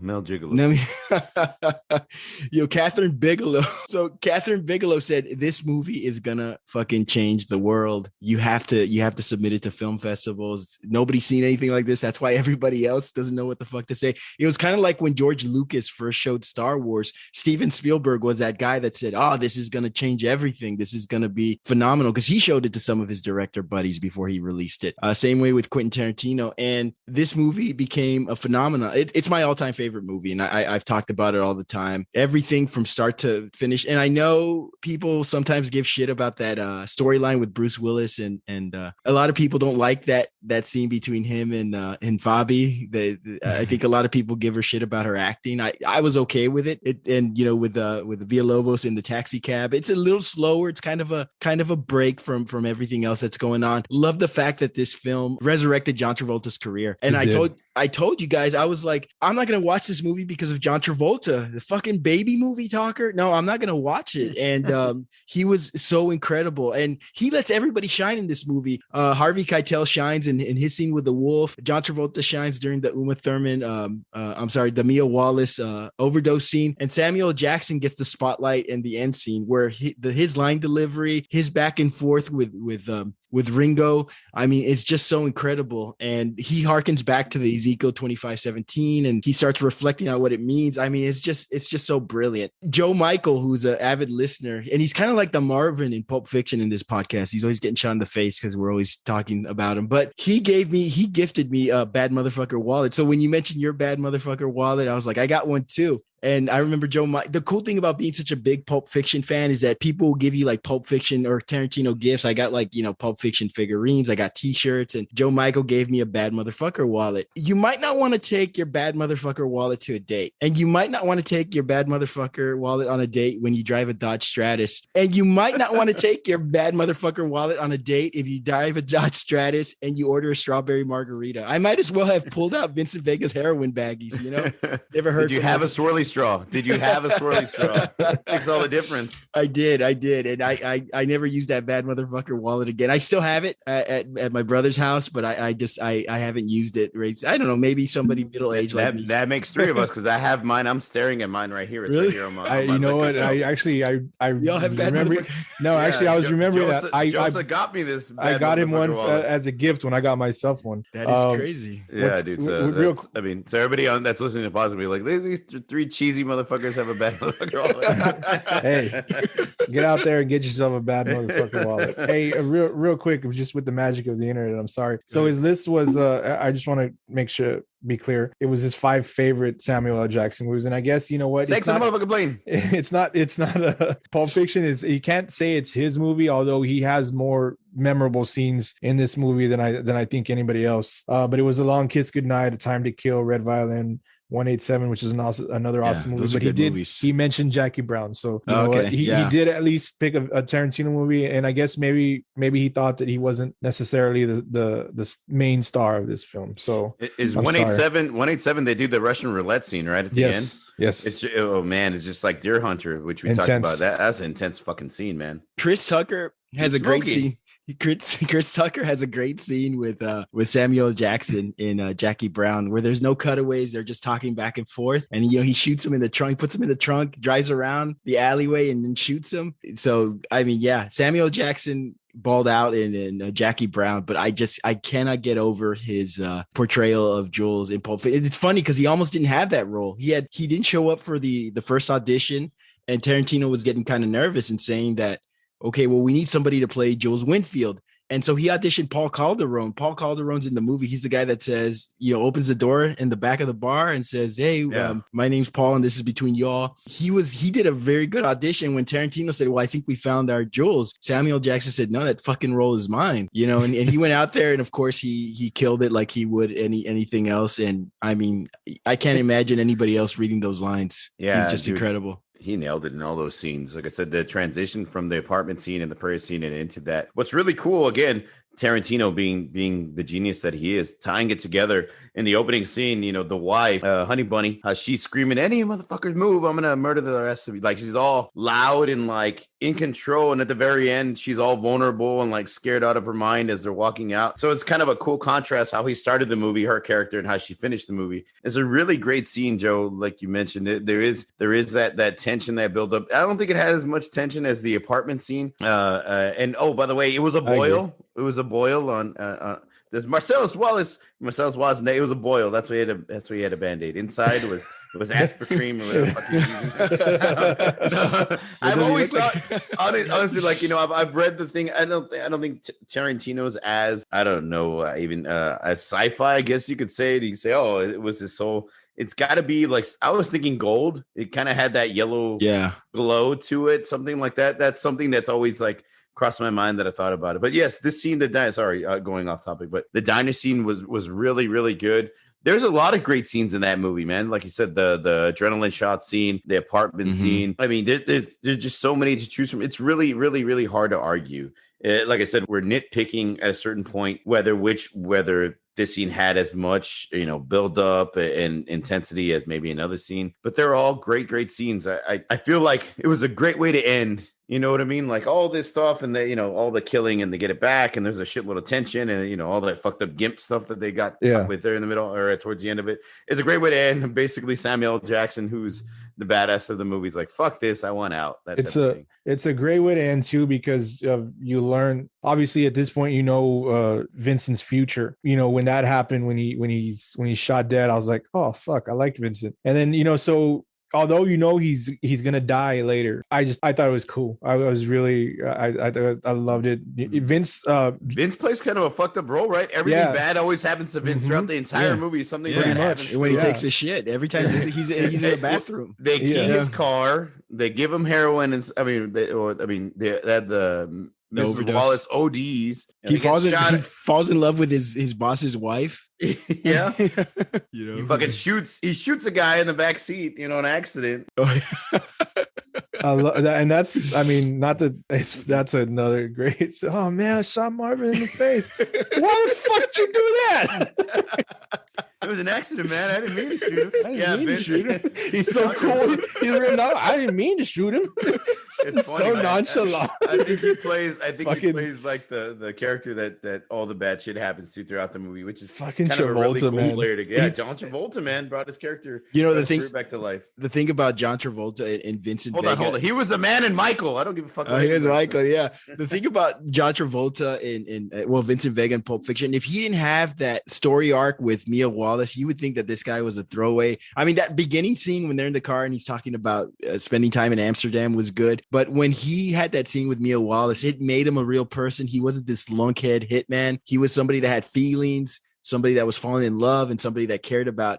Catherine Bigelow. So Catherine Bigelow said, this movie is gonna fucking change the world. You have to submit it to film festivals. Nobody's seen anything like this. That's why everybody else doesn't know what the fuck to say. It was kind of like when George Lucas first showed Star Wars. Steven Spielberg was that guy that said, this is going to change everything. This is going to be phenomenal, because he showed it to some of his director buddies before he released it. Same way with Quentin Tarantino. And this movie became a phenomenon. It's my all-time favorite movie. And I've talked about it all the time. Everything from start to finish. And I know people sometimes give shit about that storyline with Bruce Willis. And a lot of people don't like that scene between him and Fabi. I think a lot of people give her shit about her acting. I was okay with it. With Villalobos in the taxi cab, it's a little slower. It's kind of a break from everything else that's going on. Love the fact that this film resurrected John Travolta's career. And I told you guys, I was like, I'm not going to watch this movie because of John Travolta, the fucking baby movie talker. No, I'm not going to watch it. And he was so incredible. And he lets everybody shine in this movie. Harvey Keitel shines in his scene with the wolf. John Travolta shines during the Uma Thurman, the Mia Wallace overdose scene. And Samuel Jackson gets the spotlight in the end scene where his line delivery, his back and forth with Ringo. I mean, it's just so incredible. And he harkens back to the Ezekiel 25:17 and he starts reflecting on what it means. I mean, it's just so brilliant. Joe Michael, who's an avid listener, and he's kind of like the Marvin in Pulp Fiction in this podcast. He's always getting shot in the face because we're always talking about him. But he gifted me a bad motherfucker wallet. So when you mentioned your bad motherfucker wallet, I was like, I got one too. And I remember the cool thing about being such a big Pulp Fiction fan is that people will give you like Pulp Fiction or Tarantino gifts. I got like, Pulp Fiction figurines. I got t-shirts, and Joe Michael gave me a bad motherfucker wallet. You might not want to take your bad motherfucker wallet to a date. And you might not want to take your bad motherfucker wallet on a date when you drive a Dodge Stratus. And you might not want to take your bad motherfucker wallet on a date if you drive a Dodge Stratus and you order a strawberry margarita. I might as well have pulled out Vincent Vega's heroin baggies, Never heard. Did you have a swirly straw? Did you have a swirly straw? Makes all the difference. I did. And I never used that bad motherfucker wallet again. I still have it at my brother's house, but I haven't used it. I don't know, maybe somebody middle-aged like me. That makes three of us because I have mine. I'm staring at mine right here. It's really? Right here on my you know what? I y'all have bad remember. No, yeah, actually, I was remembering Joseph, that. Joseph got me this. I got him one as a gift when I got myself one. That is crazy. Yeah, dude. So everybody that's listening to possibly like these three cheesy motherfuckers have a bad motherfucker wallet. Hey, get out there and get yourself a bad motherfucker wallet. Hey, real quick, just with the magic of the internet. I'm sorry. So I just want to be clear. It was his 5 favorite Samuel L. Jackson movies, and I guess you know what? Snakes on the motherfucking plane. It's not a Pulp Fiction. You can't say it's his movie, although he has more memorable scenes in this movie than I think anybody else. But it was A Long Kiss Goodnight, A Time to Kill, Red Violin, 187, which is another awesome movie. But he mentioned Jackie Brown, so he did at least pick a Tarantino movie, and I guess maybe he thought that he wasn't necessarily the main star of this film. So is 187 they do the Russian roulette scene right at the end? Yes. It's just like Deer Hunter, which we talked about. That's an intense fucking scene, man. Chris Tucker has a great scene. Chris Tucker has a great scene with Samuel Jackson in Jackie Brown, where there's no cutaways. They're just talking back and forth. And, he shoots him in the trunk, puts him in the trunk, drives around the alleyway and then shoots him. So, I mean, yeah, Samuel Jackson balled out in Jackie Brown, but I cannot get over his portrayal of Jules in Pulp Fiction. It's funny because he almost didn't have that role. He didn't show up for the first audition, and Tarantino was getting kind of nervous and saying that, okay, well, we need somebody to play Jules Winfield. And so he auditioned Paul Calderone. Paul Calderone's in the movie. He's the guy that says, opens the door in the back of the bar and says, hey, my name's Paul and this is between y'all. He did a very good audition. When Tarantino said, well, I think we found our Jules, Samuel Jackson said, no, that fucking role is mine. And he went out there and of course he killed it like he would anything else. And I mean, I can't imagine anybody else reading those lines. Yeah, he's just incredible. He nailed it in all those scenes. Like I said, the transition from the apartment scene and the prayer scene and into that. What's really cool, again, Tarantino being the genius that he is, tying it together in the opening scene, the wife, Honey Bunny, she's screaming, any motherfuckers move, I'm going to murder the rest of you. Like, she's all loud and like in control. And at the very end, she's all vulnerable and like scared out of her mind as they're walking out. So it's kind of a cool contrast how he started the movie, her character, and how she finished the movie. It's a really great scene, Joe, like you mentioned. There is that tension that built up. I don't think it had as much tension as the apartment scene. And oh, by the way, it was a boil. It was a boil on there's Marcellus Wallace. It was a boil. That's why he had a Band-Aid. Inside it was aspartame or whatever. I've always thought, honestly, like I've read the thing. I don't think Tarantino's as as sci-fi. I guess you could say. You say, oh, it was his soul. It's got to be like, I was thinking gold. It kind of had that yellow glow to it, something like that. That's something that's always like crossed my mind that I thought about it. But yes, this scene, going off topic, but the diner scene was really, really good. There's a lot of great scenes in that movie, man. Like you said, the adrenaline shot scene, the apartment scene. I mean, there's just so many to choose from. It's really, really, really hard to argue. Like I said, we're nitpicking at a certain point whether this scene had as much, build up and intensity as maybe another scene, but they're all great, great scenes. I feel like it was a great way to end You know what I mean? Like all this stuff and they, all the killing and they get it back and there's a shitload of tension and, all that fucked up gimp stuff that they got with there in the middle or towards the end of it. It's a great way to end. Basically, Samuel L. Jackson, who's the badass of the movie, is like, fuck this, I want out. It's a great way to end too, because you learn, obviously at this point, Vincent's future. When that happened, when he's shot dead, I was like, oh fuck, I liked Vincent. And then, so although he's gonna die later, I thought it was cool. I was really I loved it. Vince plays kind of a fucked up role, right? Everything bad always happens to Vince throughout the entire movie. Something pretty bad much happens when he takes a shit. Every time he's in the bathroom, they key his car. They give him heroin, and they had the Mrs. Wallace ODs. He falls in love with his boss's wife. Yeah. He fucking shoots a guy in the back seat, an accident. I love that. And that's another great. Oh man, I shot Marvin in the face. Why the fuck did you do that? It was an accident, man. I didn't mean to shoot him. I didn't mean to shoot him. He's so cool. He's written out. I didn't mean to shoot him. It's funny, so man. nonchalant. I think he plays like the character that all the bad shit happens to throughout the movie, which is fucking kind of a really cool man. player to get. Yeah, John Travolta, man, brought his character the thing back to life. The thing about John Travolta and Vincent Vega. Hold on. He was the man in Michael. I don't give a fuck. He was Michael, yeah. The thing about John Travolta in Vincent Vega in Pulp Fiction, if he didn't have that story arc with Mia Wallace, you would think that this guy was a throwaway. I mean, that beginning scene when they're in the car and he's talking about spending time in Amsterdam was good. But when he had that scene with Mia Wallace, it made him a real person. He wasn't this lunkhead hitman. He was somebody that had feelings, somebody that was falling in love, and somebody that cared about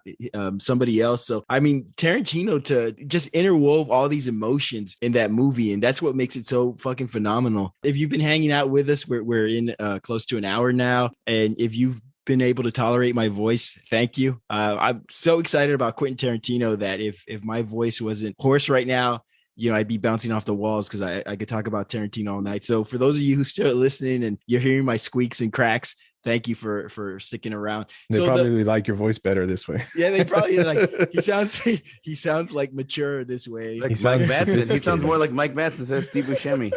somebody else. So, I mean, Tarantino to just interwove all these emotions in that movie, and that's what makes it so fucking phenomenal. If you've been hanging out with us, we're in close to an hour now, and if you've been able to tolerate my voice, thank you. I'm so excited about Quentin Tarantino that if my voice wasn't hoarse right now, I'd be bouncing off the walls because I could talk about Tarantino all night. So for those of you who still listening and you're hearing my squeaks and cracks, thank you for sticking around. They probably like your voice better this way. Yeah, they probably like he sounds like mature this way. Like Mike Madsen. He sounds more like Mike Madsen says Steve Buscemi.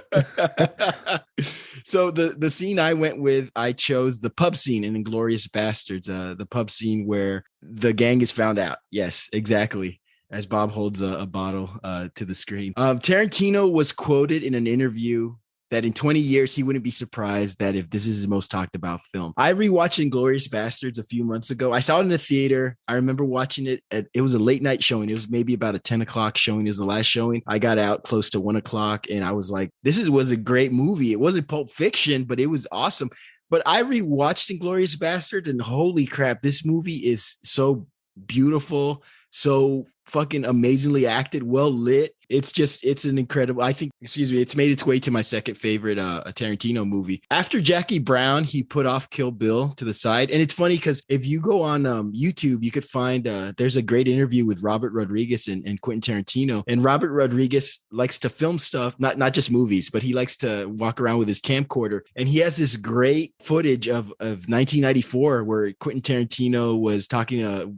So the scene I went with, I chose the pub scene in Inglourious Bastards, the pub scene where the gang is found out. Yes, exactly. As Bob holds a bottle to the screen. Tarantino was quoted in an interview that in 20 years, he wouldn't be surprised that if this is his most talked about film. I rewatched Inglourious Bastards a few months ago. I saw it in the theater. I remember watching it. It was a late night showing. It was maybe about a 10 o'clock showing. It was the last showing. I got out close to 1 o'clock and I was like, was a great movie. It wasn't Pulp Fiction, but it was awesome. But I rewatched Inglourious Bastards and holy crap, this movie is so beautiful, so fucking amazingly acted, well lit. It's an incredible, it's made its way to my second favorite Tarantino movie. After Jackie Brown, he put off Kill Bill to the side. And it's funny because if you go on YouTube, you could find there's a great interview with Robert Rodriguez and Quentin Tarantino. And Robert Rodriguez likes to film stuff, not just movies, but he likes to walk around with his camcorder. And he has this great footage of 1994 where Quentin Tarantino was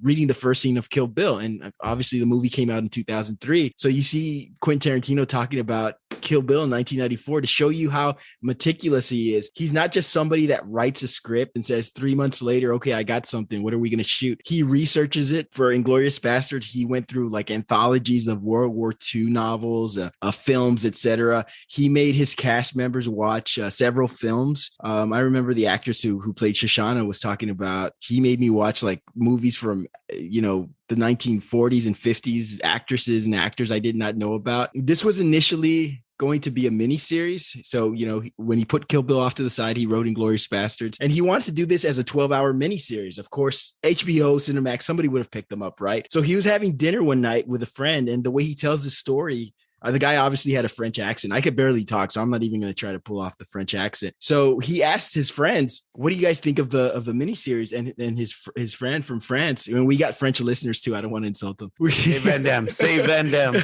reading the first scene of Kill Bill. And obviously the movie came out in 2003. So you see Quentin Tarantino talking about Kill Bill in 1994 to show you how meticulous he is. He's not just somebody that writes a script and says 3 months later, okay, I got something. What are we going to shoot? He researches it. For Inglourious Bastards, he went through like anthologies of World War II novels, films, etc. He made his cast members watch several films. I remember the actress who played Shoshana was talking about, he made me watch like movies from, the 1940s and 50s actresses and actors I did not know about. This was initially going to be a mini series. So, when he put Kill Bill off to the side, he wrote Inglourious Bastards, and he wanted to do this as a 12-hour mini series. Of course, HBO, Cinemax, somebody would have picked them up, right? So he was having dinner one night with a friend, and the way he tells the story, the guy obviously had a French accent. I could barely talk, so I'm not even going to try to pull off the French accent. So he asked his friends, "What do you guys think of the miniseries?" And his friend from France, and we got French listeners too. I don't want to insult them. Save Van Damme. Save Van Damme.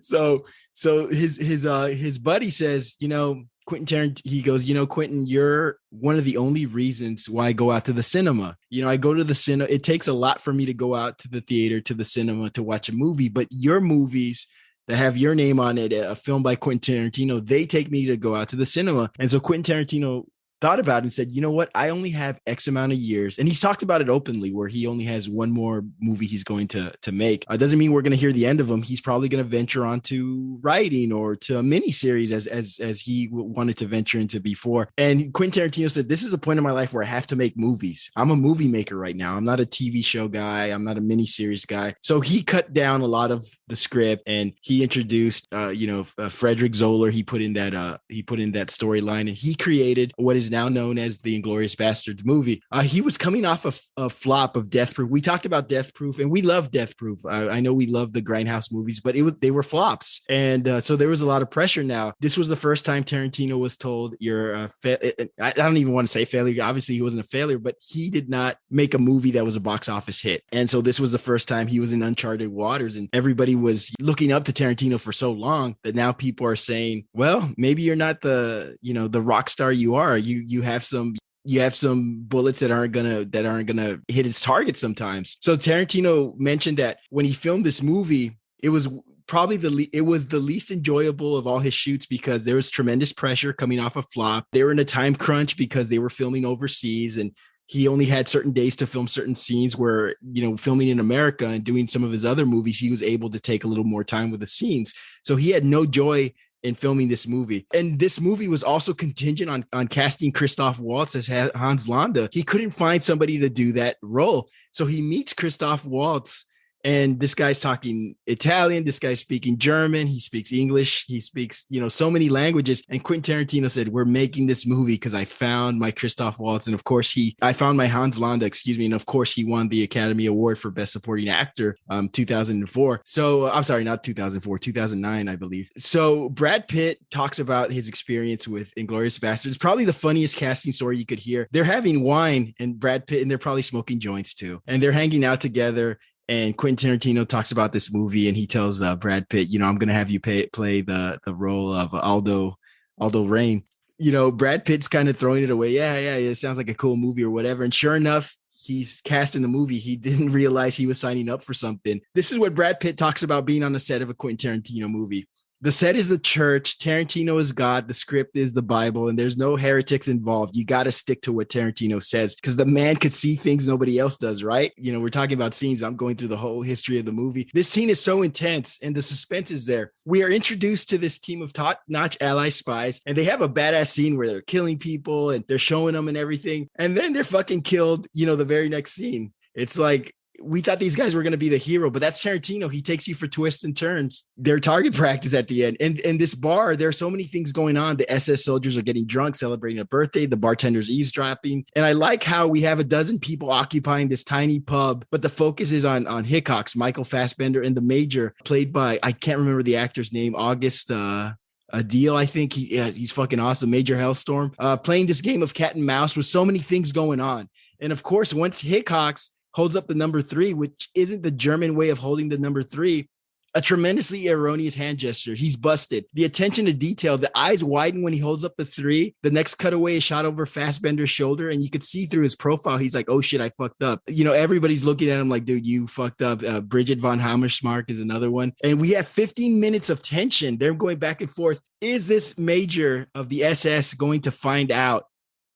So his buddy says, Quentin Tarantino, he goes, Quentin, you're one of the only reasons why I go out to the cinema. I go to the cinema. It takes a lot for me to go out to the theater, to the cinema to watch a movie, but your movies that have your name on it, a film by Quentin Tarantino, they take me to go out to the cinema. And so Quentin Tarantino thought about it and said, you know what? I only have X amount of years. And he's talked about it openly where he only has one more movie he's going to make. Doesn't mean we're going to hear the end of him. He's probably going to venture on to writing or to a mini series as he wanted to venture into before. And Quentin Tarantino said, this is a point in my life where I have to make movies. I'm a movie maker right now. I'm not a TV show guy. I'm not a mini series guy. So he cut down a lot of the script and he introduced, Frederick Zoller. He put in that storyline and he created what is now known as the Inglourious Bastards movie. He was coming off a flop of Death Proof. We talked about Death Proof and we love Death Proof. I know we love the Grindhouse movies, but they were flops. And so there was a lot of pressure now. This was the first time Tarantino was told I don't even want to say failure. Obviously he wasn't a failure, but he did not make a movie that was a box office hit. And so this was the first time he was in uncharted waters and everybody was looking up to Tarantino for so long that now people are saying, well, maybe you're not the rock star you are. You have some bullets that aren't gonna hit its target sometimes. So Tarantino mentioned that when he filmed this movie, it was probably the least enjoyable of all his shoots because there was tremendous pressure coming off a flop. They were in a time crunch because they were filming overseas and he only had certain days to film certain scenes where, filming in America and doing some of his other movies, he was able to take a little more time with the scenes. So he had no joy in filming this movie. And this movie was also contingent on casting Christoph Waltz as Hans Landa. He couldn't find somebody to do that role. So he meets Christoph Waltz and this guy's talking Italian. This guy's speaking German. He speaks English. He speaks, so many languages. And Quentin Tarantino said, we're making this movie because I found my Christoph Waltz. And of course I found my Hans Landa, And of course he won the Academy Award for Best Supporting Actor, 2004. So I'm sorry, not 2004, 2009, I believe. So Brad Pitt talks about his experience with Inglourious Bastards. Probably the funniest casting story you could hear. They're having wine and Brad Pitt, and they're probably smoking joints too. And they're hanging out together. And Quentin Tarantino talks about this movie and he tells Brad Pitt, I'm going to have you play the role of Aldo Rain. Brad Pitt's kind of throwing it away. Yeah, it sounds like a cool movie or whatever. And sure enough, he's cast in the movie. He didn't realize he was signing up for something. This is what Brad Pitt talks about being on the set of a Quentin Tarantino movie. The set is the church. Tarantino is God. The script is the Bible, and there's no heretics involved. You got to stick to what Tarantino says because the man could see things nobody else does, right? We're talking about scenes. I'm going through the whole history of the movie. This scene is so intense, and the suspense is there. We are introduced to this team of top-notch ally spies, and they have a badass scene where they're killing people, and they're showing them and everything, and then they're fucking killed, the very next scene. It's like, we thought these guys were going to be the hero, but that's Tarantino. He takes you for twists and turns. Their target practice at the end. And this bar, there are so many things going on. The SS soldiers are getting drunk, celebrating a birthday. The bartender's eavesdropping. And I like how we have a dozen people occupying this tiny pub, but the focus is on Hickox, Michael Fassbender, and the Major, played by, I can't remember the actor's name, August Adil, I think. He's fucking awesome. Major Hellstorm. Playing this game of cat and mouse with so many things going on. And of course, once Hickox holds up the number 3, which isn't the German way of holding the number 3, a tremendously erroneous hand gesture. He's busted. The attention to detail, the eyes widen when he holds up the 3. The next cutaway is shot over Fassbender's shoulder, and you could see through his profile, he's like, oh shit, I fucked up. Everybody's looking at him like, dude, you fucked up. Bridget von Hammersmark is another one. And we have 15 minutes of tension. They're going back and forth. Is this Major of the SS going to find out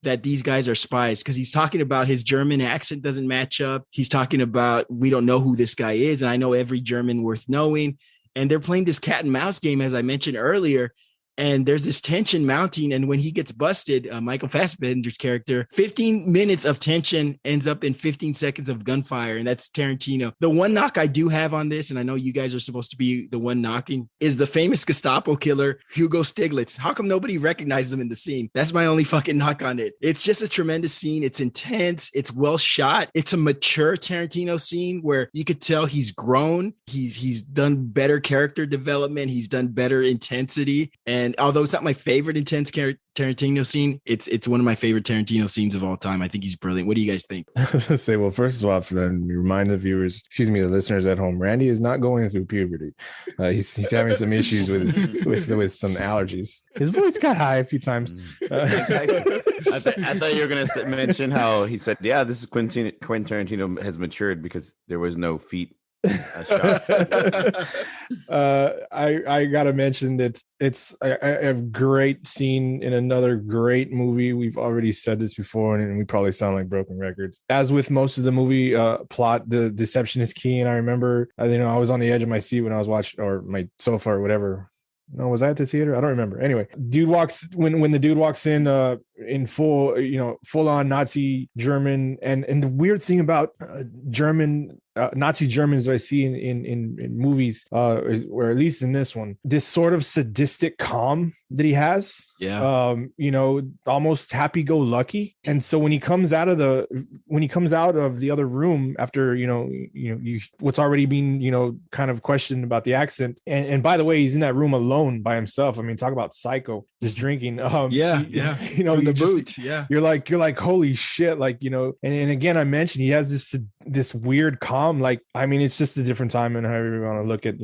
that these guys are spies? Because he's talking about his German accent doesn't match up. He's talking about, we don't know who this guy is. And I know every German worth knowing. And they're playing this cat and mouse game, as I mentioned earlier. And there's this tension mounting. And when he gets busted, Michael Fassbender's character, 15 minutes of tension ends up in 15 seconds of gunfire. And that's Tarantino. The one knock I do have on this, and I know you guys are supposed to be the one knocking, is the famous Gestapo killer, Hugo Stiglitz. How come nobody recognized him in the scene? That's my only fucking knock on it. It's just a tremendous scene. It's intense. It's well shot. It's a mature Tarantino scene where you could tell he's grown. He's done better character development. He's done better intensity. And although it's not my favorite intense Tarantino scene, it's one of my favorite Tarantino scenes of all time. I think he's brilliant. What do you guys think? I was gonna say, well, first of all, to remind the viewers, the listeners at home, Randy is not going through puberty. He's having some issues with some allergies. His voice got high a few times. I thought you were going to mention how he said, yeah, this is Quentin Tarantino has matured because there was no feet I gotta mention that it's a great scene in another great movie. We've already said this before, and we probably sound like broken records. As with most of the movie plot, the deception is key. And I remember, I was on the edge of my seat when I was watching, or my sofa or whatever. No, was I at the theater? I don't remember. Anyway, when the dude walks in full, full on Nazi German, and the weird thing about German Nazi Germans that I see in movies, or at least in this one, this sort of sadistic calm that he has. Yeah. Almost happy-go-lucky. And so when he comes out of the other room after, what's already been, kind of questioned about the accent. And by the way, he's in that room alone by himself. I mean, talk about psycho, just drinking. The boot. Yeah. You're like, holy shit. And again, I mentioned he has this weird calm. Like, I mean, it's just a different time and however you want to look at,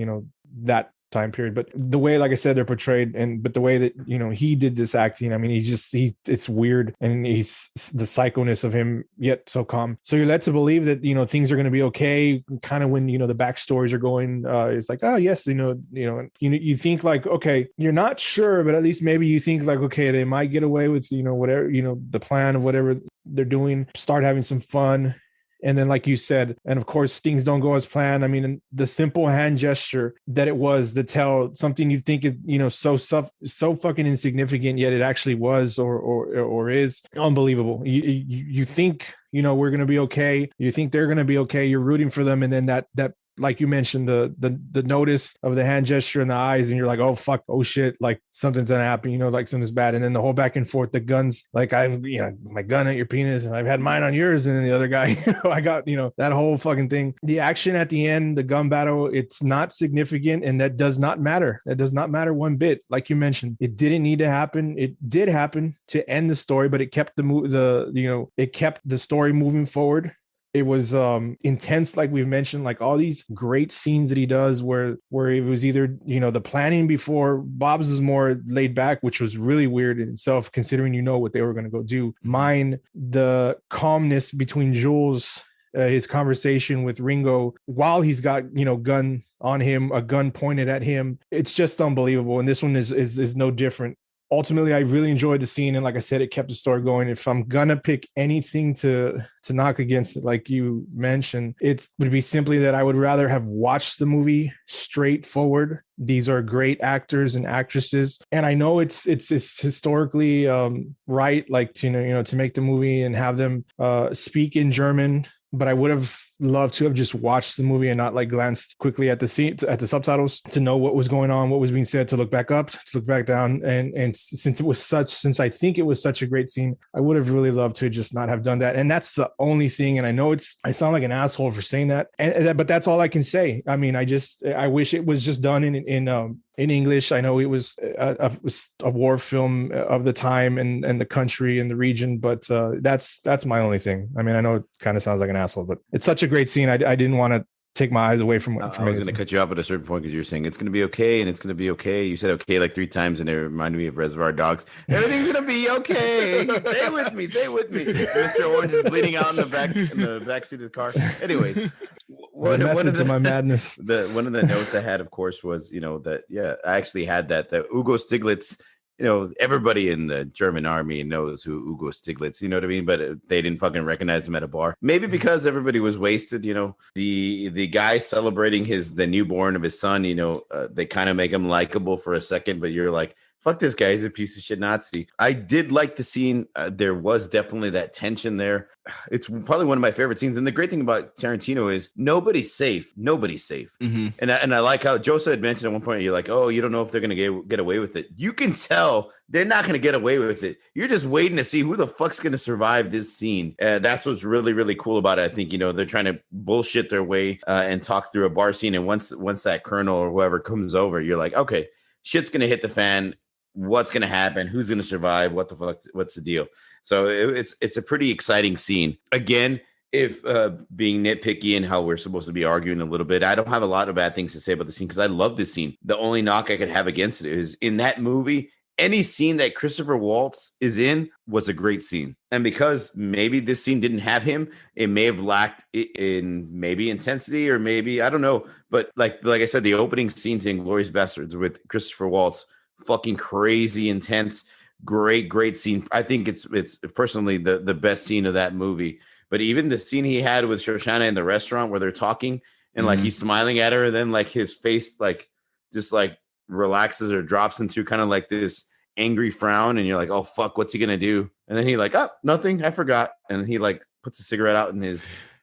that time period, but the way, like I said, they're portrayed, but the way that he did this acting, I mean, it's weird, and he's the psychoness of him, yet so calm. So you're led to believe that things are going to be okay. Kind of when the backstories are going, it's like, oh yes, you think like, okay, you're not sure, but at least maybe you think like, okay, they might get away with whatever the plan of whatever they're doing, start having some fun. And then, like you said, and of course, things don't go as planned. I mean, the simple hand gesture that it was to tell something you think is, so fucking insignificant, yet it actually was or is unbelievable. You think, we're going to be okay. You think they're going to be okay. You're rooting for them. And then that like you mentioned, the notice of the hand gesture in the eyes, and you're like, oh fuck, oh shit, like something's gonna happen, like something's bad. And then the whole back and forth, the guns, like I've my gun at your penis and I've had mine on yours, and then the other guy, I got that whole fucking thing. The action at the end, the gun battle, it's not significant, and that does not matter. That does not matter one bit. Like you mentioned, it didn't need to happen. It did happen to end the story, but it kept it kept the story moving forward. It was intense, like we've mentioned, like all these great scenes that he does where it was either, the planning before. Bob's was more laid back, which was really weird in itself, considering what they were going to go do. Mine, the calmness between Jules, his conversation with Ringo while he's got, gun on him, a gun pointed at him. It's just unbelievable. And this one is no different. Ultimately, I really enjoyed the scene, and like I said, it kept the story going. If I'm gonna pick anything to knock against it, like you mentioned, it would be simply that I would rather have watched the movie straightforward. These are great actors and actresses, and I know it's historically right, like to make the movie and have them speak in German. But I would have loved to have just watched the movie and not like glanced quickly at the subtitles to know what was going on, what was being said, to look back up, to look back down. And since I think it was such a great scene, I would have really loved to just not have done that. And that's the only thing. And I know I sound like an asshole for saying that, but that's all I can say. I mean, I wish it was just done in English. I know it was a war film of the time and the country and the region, but that's my only thing. I mean, I know it kind of sounds like an asshole, but it's such a great scene. I didn't want to take my eyes away from I was going to cut you off at a certain point because you were saying it's going to be okay and it's going to be okay. You said okay like 3 times, and it reminded me of Reservoir Dogs. Everything's going to be okay. Stay with me. Mr. Orange is bleeding out in the back seat of the car. Anyways, one of my madness. One of the notes I had, of course, was I actually had that Ugo Stiglitz. Everybody in the German army knows who Ugo Stiglitz, you know what I mean? But they didn't fucking recognize him at a bar. Maybe because everybody was wasted, the guy celebrating the newborn of his son, they kind of make him likable for a second, but you're like, fuck this guy, he's a piece of shit Nazi. I did like the scene. There was definitely that tension there. It's probably one of my favorite scenes. And the great thing about Tarantino is nobody's safe. Mm-hmm. And I like how Joseph had mentioned at one point, you're like, oh, you don't know if they're going to get away with it. You can tell they're not going to get away with it. You're just waiting to see who the fuck's going to survive this scene. That's what's really, really cool about it. I think, they're trying to bullshit their way and talk through a bar scene. And once that colonel or whoever comes over, you're like, okay, shit's going to hit the fan. What's going to happen? Who's going to survive? What the fuck? What's the deal? So it's a pretty exciting scene. Again, if being nitpicky and how we're supposed to be arguing a little bit, I don't have a lot of bad things to say about the scene because I love this scene. The only knock I could have against it is in that movie, any scene that Christopher Waltz is in was a great scene. And because maybe this scene didn't have him, it may have lacked in maybe intensity or maybe, I don't know. But like I said, the opening scene to Inglourious Bastards with Christopher Waltz, fucking crazy intense, great scene. I think it's personally the best scene of that movie. But even the scene he had with Shoshana in the restaurant where they're talking and like he's smiling at her, and then like his face like just like relaxes or drops into kind of like this angry frown, and you're like, oh fuck, what's he gonna do? And then he like, oh, nothing, I forgot. And he like puts a cigarette out in his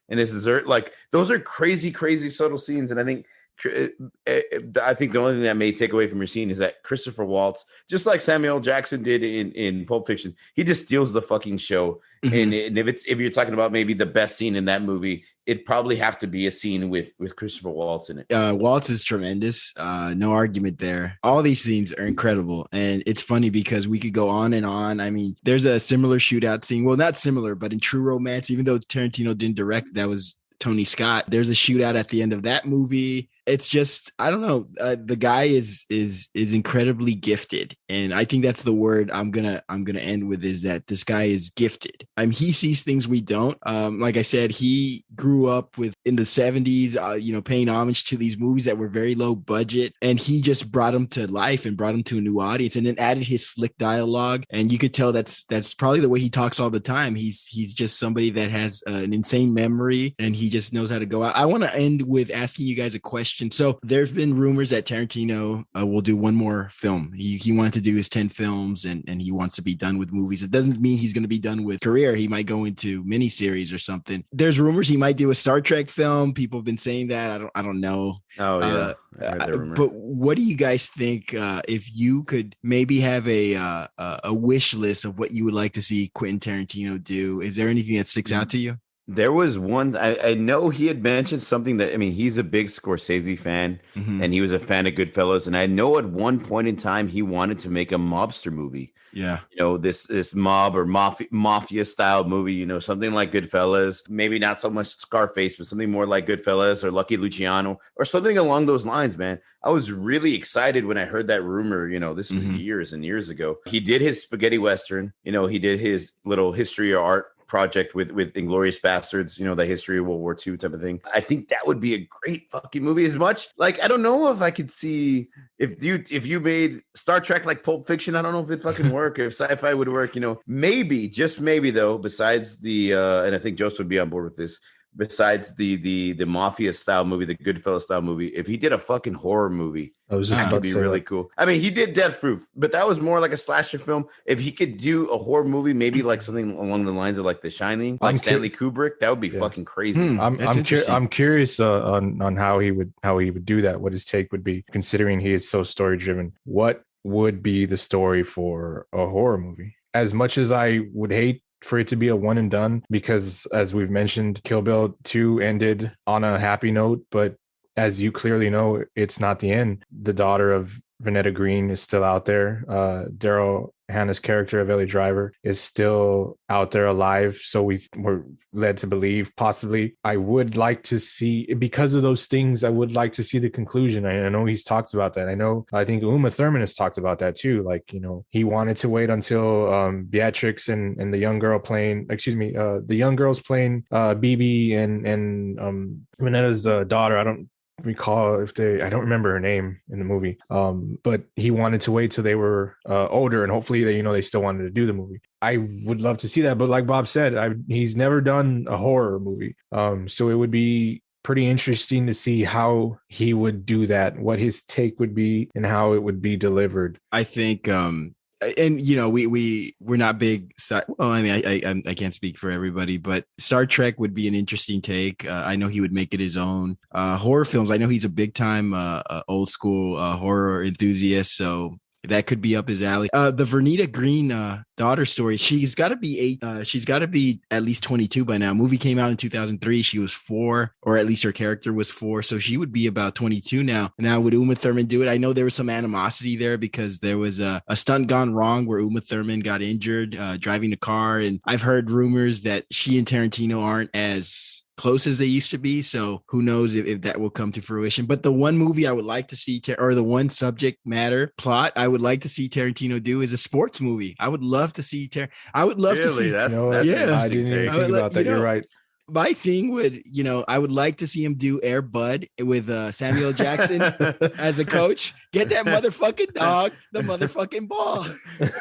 dessert. Like those are crazy subtle scenes. And I think the only thing that may take away from your scene is that Christopher Waltz, just like Samuel L. Jackson did in Pulp Fiction, he just steals the fucking show. And if you're talking about maybe the best scene in that movie, it'd probably have to be a scene with Christopher Waltz in it. Waltz is tremendous. No argument there. All these scenes are incredible. And it's funny because we could go on and on. I mean, there's a similar shootout scene. Well, not similar, but in True Romance, even though Tarantino didn't direct, that was Tony Scott. There's a shootout at the end of that movie. It's just, I don't know. The guy is incredibly gifted, and I think that's the word I'm gonna end with, is that this guy is gifted. He sees things we don't. Like I said, he grew up in the 70s, paying homage to these movies that were very low budget, and he just brought them to life and brought them to a new audience, and then added his slick dialogue. And you could tell that's probably the way he talks all the time. He's just somebody that has an insane memory, and he just knows how to go out. I want to end with asking you guys a question. So there's been rumors that Tarantino will do one more film. He wanted to do his 10 films, and he wants to be done with movies. It doesn't mean he's going to be done with career. He might go into miniseries or something. There's rumors he might do a Star Trek film. People have been saying that. I don't know. Oh yeah, I heard that rumor. But what do you guys think? If you could maybe have a wish list of what you would like to see Quentin Tarantino do, is there anything that sticks out to you? There was one, I know he had mentioned something that, he's a big Scorsese fan, and he was a fan of Goodfellas. And I know at one point in time, he wanted to make a mobster movie. Yeah. This mob or mafia style movie, something like Goodfellas, maybe not so much Scarface, but something more like Goodfellas or Lucky Luciano or something along those lines, man. I was really excited when I heard that rumor. This was years and years ago. He did his spaghetti Western, he did his little history or art project with Inglourious Bastards, the history of World War II type of thing. I think that would be a great fucking movie. As much like, I don't know if I could see if you made Star Trek like Pulp Fiction. I don't know if it fucking work, if sci-fi would work, maybe, just maybe though, besides the and I think Joseph would be on board with this, besides the mafia style movie, the Goodfellas style movie, if he did a fucking horror movie, that would be really cool. He did Death Proof, but that was more like a slasher film. If he could do a horror movie, maybe like something along the lines of like The Shining, like Stanley Kubrick, that would be fucking crazy. I'm curious on how he would do that. What his take would be, considering he is so story driven. What would be the story for a horror movie? As much as I would hate for it to be a one and done, because as we've mentioned, Kill Bill 2 ended on a happy note, but as you clearly know, it's not the end. The daughter of Vanetta Green is still out there. Daryl Hannah's character of Ellie Driver is still out there alive. So we were led to believe possibly. I would like to see, because of those things, I would like to see the conclusion. I know he's talked about that. I think Uma Thurman has talked about that too. Like, he wanted to wait until Beatrix and the young girl playing, the young girls playing BB and Vanetta's daughter. I don't recall I don't remember her name in the movie, but he wanted to wait till they were older, and hopefully they still wanted to do the movie. I would love to see that, but like Bob said, he's never done a horror movie, so it would be pretty interesting to see how he would do that, what his take would be, and how it would be delivered. I think and we're not big. I can't speak for everybody, but Star Trek would be an interesting take. I know he would make it his own. Horror films, I know he's a big time old school horror enthusiast, so that could be up his alley. The Vernita Green daughter story, she's got to be 8. She's got to be at least 22 by now. Movie came out in 2003. She was 4, or at least her character was 4. So she would be about 22 now. Now, would Uma Thurman do it? I know there was some animosity there because there was a stunt gone wrong where Uma Thurman got injured driving a car. And I've heard rumors that she and Tarantino aren't as close as they used to be. So who knows if that will come to fruition. But the one movie I would like to see, or the one subject matter plot I would like to see Tarantino do is a sports movie. I would love to see I would love to see. That's yeah, I didn't even think about that. You're right. My thing would, I would like to see him do Air Bud with Samuel Jackson as a coach. Get that motherfucking dog the motherfucking ball.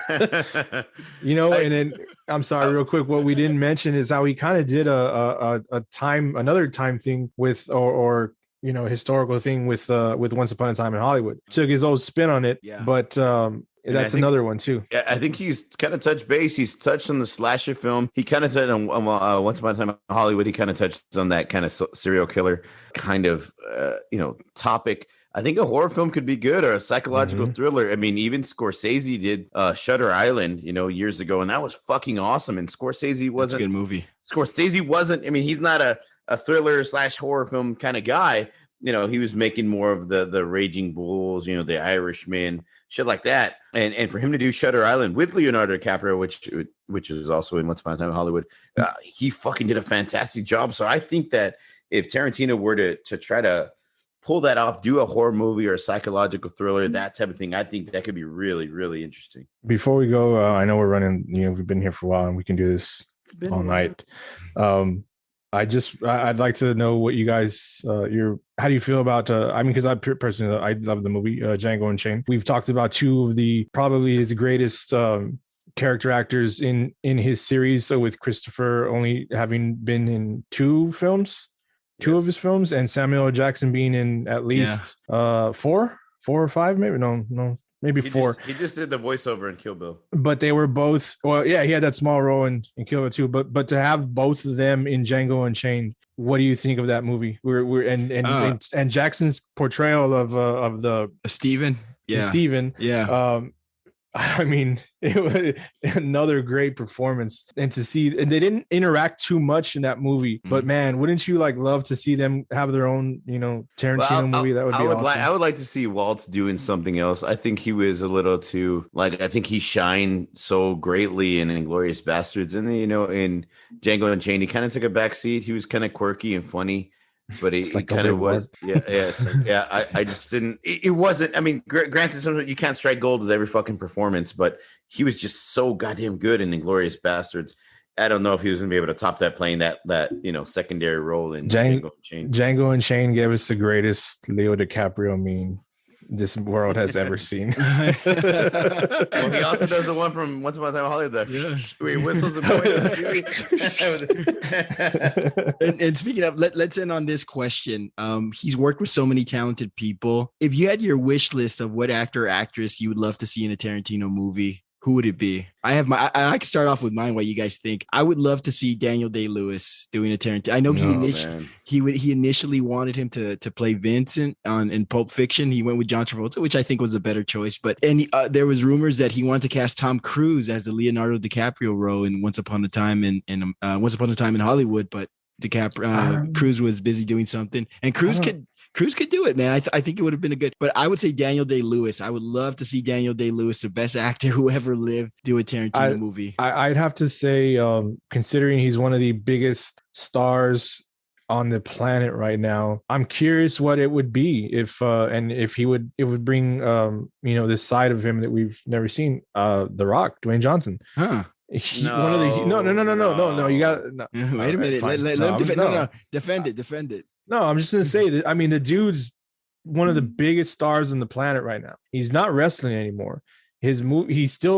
And then I'm sorry, real quick. What we didn't mention is how he kind of did another time thing with or historical thing with Once Upon a Time in Hollywood. Took his old spin on it, but that's another one too. Yeah, I think he's kind of touched base. He's touched on the slasher film. He kind of touched on Once Upon a Time in Hollywood. He kind of touched on that kind of serial killer kind of topic. I think a horror film could be good, or a psychological thriller. I mean, even Scorsese did Shutter Island, years ago, and that was fucking awesome. And Scorsese wasn't a good movie. Scorsese wasn't. I mean, he's not a thriller / horror film kind of guy. He was making more of the Raging Bulls, the Irishman, shit like that. And for him to do Shutter Island with Leonardo DiCaprio, which is also in Once Upon a Time in Hollywood, he fucking did a fantastic job. So I think that if Tarantino were to try to pull that off, do a horror movie or a psychological thriller, that type of thing, I think that could be really, really interesting. Before we go, I know we're running, we've been here for a while and we can do this all night. I'd like to know what you guys, how do you feel about, because I personally, I love the movie Django Unchained. We've talked about two of probably his greatest character actors in his series. So with Christopher only having been in two of his films, and Samuel L. Jackson being in at least 4 or 5, maybe. No. Maybe 4. He just did the voiceover in Kill Bill. But they were both, he had that small role in Kill Bill too. But to have both of them in Django Unchained, what do you think of that movie? And Jackson's portrayal of the Steven. Yeah. Steven. Yeah. I mean, it was another great performance, and to see, and they didn't interact too much in that movie, but man, wouldn't you love to see them have their own, Tarantino movie? That would be awesome. I would like to see Waltz doing something else. I think he was a little too, I think he shined so greatly in Inglourious Bastards, and in Django Unchained, he kind of took a back seat. He was kind of quirky and funny. But it kind of was, I just didn't. It wasn't. I mean, granted, sometimes you can't strike gold with every fucking performance, but he was just so goddamn good in Inglourious Bastards. I don't know if he was going to be able to top that, playing that secondary role in Django Unchained. Django Unchained gave us the greatest Leo DiCaprio meme this world has ever seen. Well, he also does the one from Once Upon a Time in Hollywood. Where he whistles and points. And speaking of, let's end on this question. He's worked with so many talented people. If you had your wish list of what actor or actress you would love to see in a Tarantino movie, who would it be? I can start off with mine. What you guys think? I would love to see Daniel Day-Lewis doing a Tarantino. I know he initially wanted him to play Vincent in Pulp Fiction. He went with John Travolta, which I think was a better choice. But there was rumors that he wanted to cast Tom Cruise as the Leonardo DiCaprio role in Once Upon a Time in Hollywood. But Cruise was busy doing something, and Cruise could do it, man. I think it would have been a good, but I would say Daniel Day-Lewis. I would love to see Daniel Day-Lewis, the best actor who ever lived, do a Tarantino movie. I'd have to say, considering he's one of the biggest stars on the planet right now, I'm curious what it would be if it would bring, this side of him that we've never seen, The Rock, Dwayne Johnson. Huh. No. You got wait a minute. Let him defend. No, defend it. No, I'm just gonna say that. I mean, the dude's one of the biggest stars on the planet right now. He's not wrestling anymore. He's doing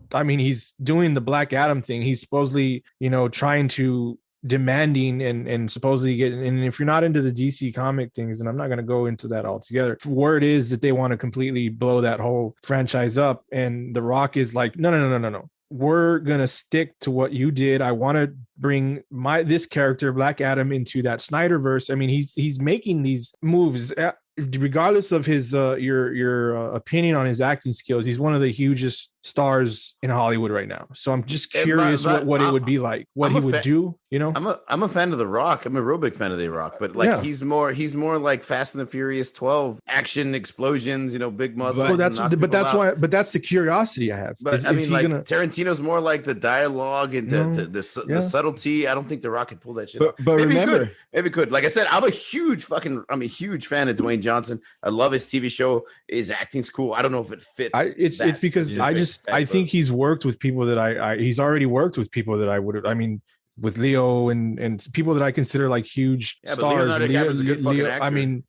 the Black Adam thing. He's supposedly, trying to demanding and supposedly getting. And if you're not into the DC comic things, and I'm not going to go into that altogether, word is that they want to completely blow that whole franchise up. And The Rock is like, no. We're gonna stick to what you did. I want to bring this character, Black Adam, into that Snyderverse. I mean, he's making these moves regardless of his your opinion on his acting skills. He's one of the hugest stars in Hollywood right now. So I'm just And curious but what it would be like, what I'm he a would fan- do, you know? I'm a fan of The Rock. I'm a real big fan of The Rock, but like Yeah. he's more like Fast and the Furious 12, action, explosions, big muscles. Well, and knock but people that's out. why, but that's the curiosity I have. But Is I mean, he like gonna, Tarantino's more like the dialogue and No, the yeah. subtlety. I don't think The Rock could pull that shit But, off. but Maybe he remember, could. Maybe he could. Like I said, I'm a huge fan of Dwayne Johnson. I love his TV show. His acting's cool. I don't know if it fits. it's because I think he's worked with people that he's already worked with people that I would, I mean, with Leo and people that I consider like huge Yeah, but stars. Leonardo DiCaprio's a good fucking I actor. mean,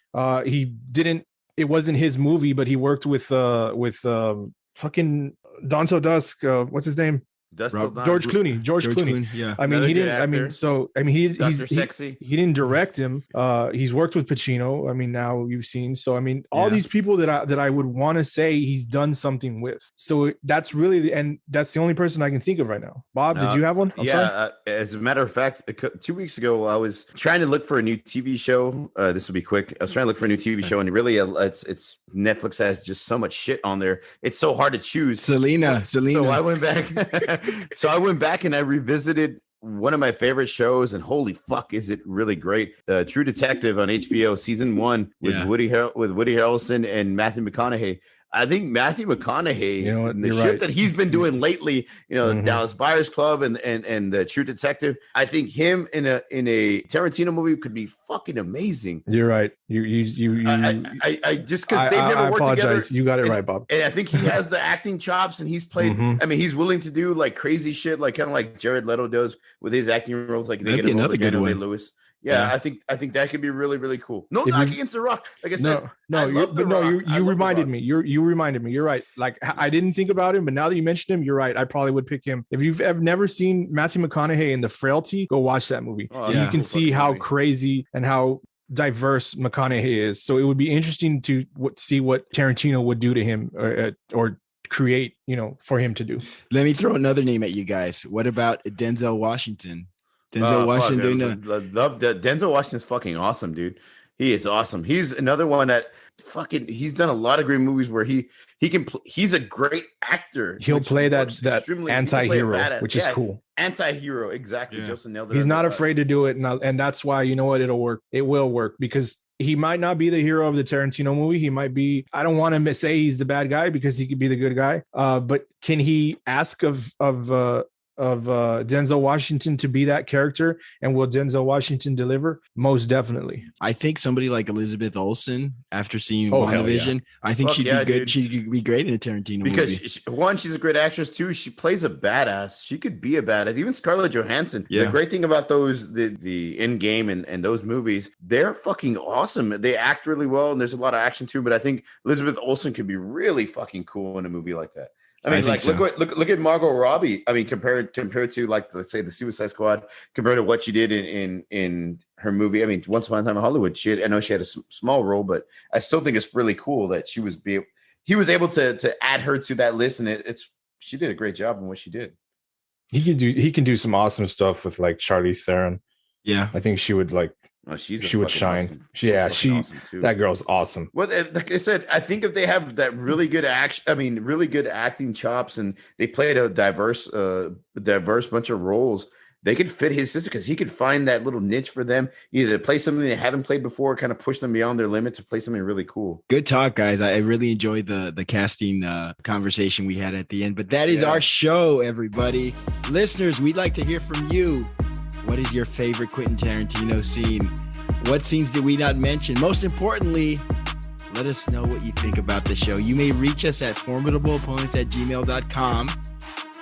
he didn't, it wasn't his movie, but he worked with fucking Donzo Dusk. What's his name? George George Clooney. George Clooney. yeah. I mean, Another he good didn't. I mean, actor. so I mean, Dr. Sexy. he didn't direct him. He's worked with Pacino. I mean, now you've seen. So I mean, all Yeah. these people that I would want to say he's done something with. So that's really that's the only person I can think of right now. Bob, did you have one? I'm sorry. As a matter of fact, 2 weeks ago, I was trying to look for a new TV show. This will be quick. I was trying to look for a new TV show, and really, it's Netflix has just so much shit on there. It's so hard to choose. Selena. So I went back and I revisited one of my favorite shows, and holy fuck, is it really great? True Detective on HBO, season 1 with Yeah. Woody Harrelson and Matthew McConaughey. I think Matthew McConaughey, You know what? and the You're shit right. that he's been doing lately, Mhm. Dallas Buyers Club and the True Detective. I think him in a Tarantino movie could be fucking amazing. You're right. You. I just because they've never I worked together. apologize. You got it And- right, Bob. And I think he has the acting chops, and he's played. Mhm. I mean, he's willing to do like crazy shit, like kind of like Jared Leto does with his acting roles. Like they That'd get be him another over good Daniel one. Day-Lewis. Yeah, Yeah. I think that could be really, really cool. No If knock you- against The Rock. Like I said, You reminded me. You reminded me. You're right. Like I didn't think about him, but now that you mentioned him, you're right. I probably would pick him. If you've ever never seen Matthew McConaughey in The Frailty, go watch that movie. Oh, And yeah. you can Cool see fucking how movie. crazy and how diverse McConaughey is. So it would be interesting to see what Tarantino would do to him or create, for him to do. Let me throw another name at you guys. What about Denzel Washington? Oh, Denzel Washington fuck, doing I love that. Denzel Washington's fucking awesome, dude. He is awesome. He's another one that he's done a lot of great movies where he can he's a great actor. He'll which play that works extremely- he can play a anti-hero, badass. which is Yeah, cool. Anti-hero, exactly. Yeah. Joseph nailed it. He's not Right. afraid to do it, and that's why it'll work. It will work because he might not be the hero of the Tarantino movie. He might be. I don't want to say he's the bad guy because he could be the good guy. But can he ask of Denzel Washington to be that character, and will Denzel Washington deliver? Most definitely. I think somebody like Elizabeth Olsen, after seeing Oh, hell WandaVision, I think Fuck she'd yeah, be good. dude. She could be great in a Tarantino Because movie. she's a great actress. Two, she plays a badass. She could be a badass. Even Scarlett Johansson. Yeah. The great thing about the Endgame and those movies, they're fucking awesome. They act really well, and there's a lot of action too. But I think Elizabeth Olsen could be really fucking cool in a movie like that. I mean, think like so. look at Margot Robbie. I mean, compared to like, let's say, the Suicide Squad, compared to what she did in her movie. I mean, Once Upon a Time in Hollywood. I know she had a small role, but I still think it's really cool that he was able to add her to that list, and she did a great job in what she did. He can do some awesome stuff with like Charlize Theron. Yeah. I think she would like. Oh, She would shine. Awesome too. That girl's awesome. Well, like I said, I think if they have that really good really good acting chops, and they played a diverse bunch of roles, they could fit his system because he could find that little niche for them, either to play something they haven't played before, kind of push them beyond their limit to play something really cool. Good talk, guys. I really enjoyed the casting conversation we had at the end. But that is our show, everybody. Listeners, we'd like to hear from you. What is your favorite Quentin Tarantino scene? What scenes did we not mention? Most importantly, let us know what you think about the show. You may reach us at formidableopponents@gmail.com.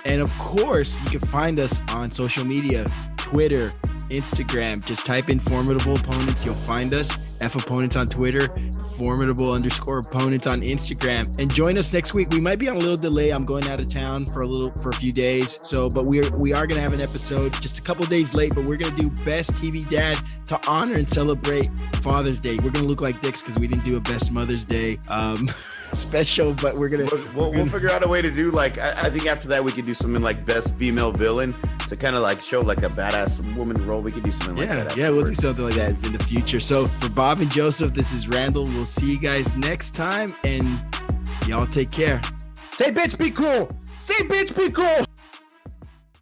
And of course, you can find us on social media, Twitter, Instagram. Just type in Formidable Opponents. You'll find us. F Opponents on Twitter, Formidable_Opponents on Instagram. And join us next week. We might be on a little delay. I'm going out of town for a few days. But we are going to have an episode just a couple days late, but we're going to do Best TV Dad to honor and celebrate Father's Day. We're going to look like dicks because we didn't do a Best Mother's Day special, but we'll figure out a way to do, like, I think after that we could do something like Best Female Villain to kind of like show like a badass woman role. We could do something like that. Yeah, we'll do something like that in the future. So for Bob and Joseph, this is Randall. We'll see you guys next time, and y'all take care. Say bitch, be cool. say bitch be cool.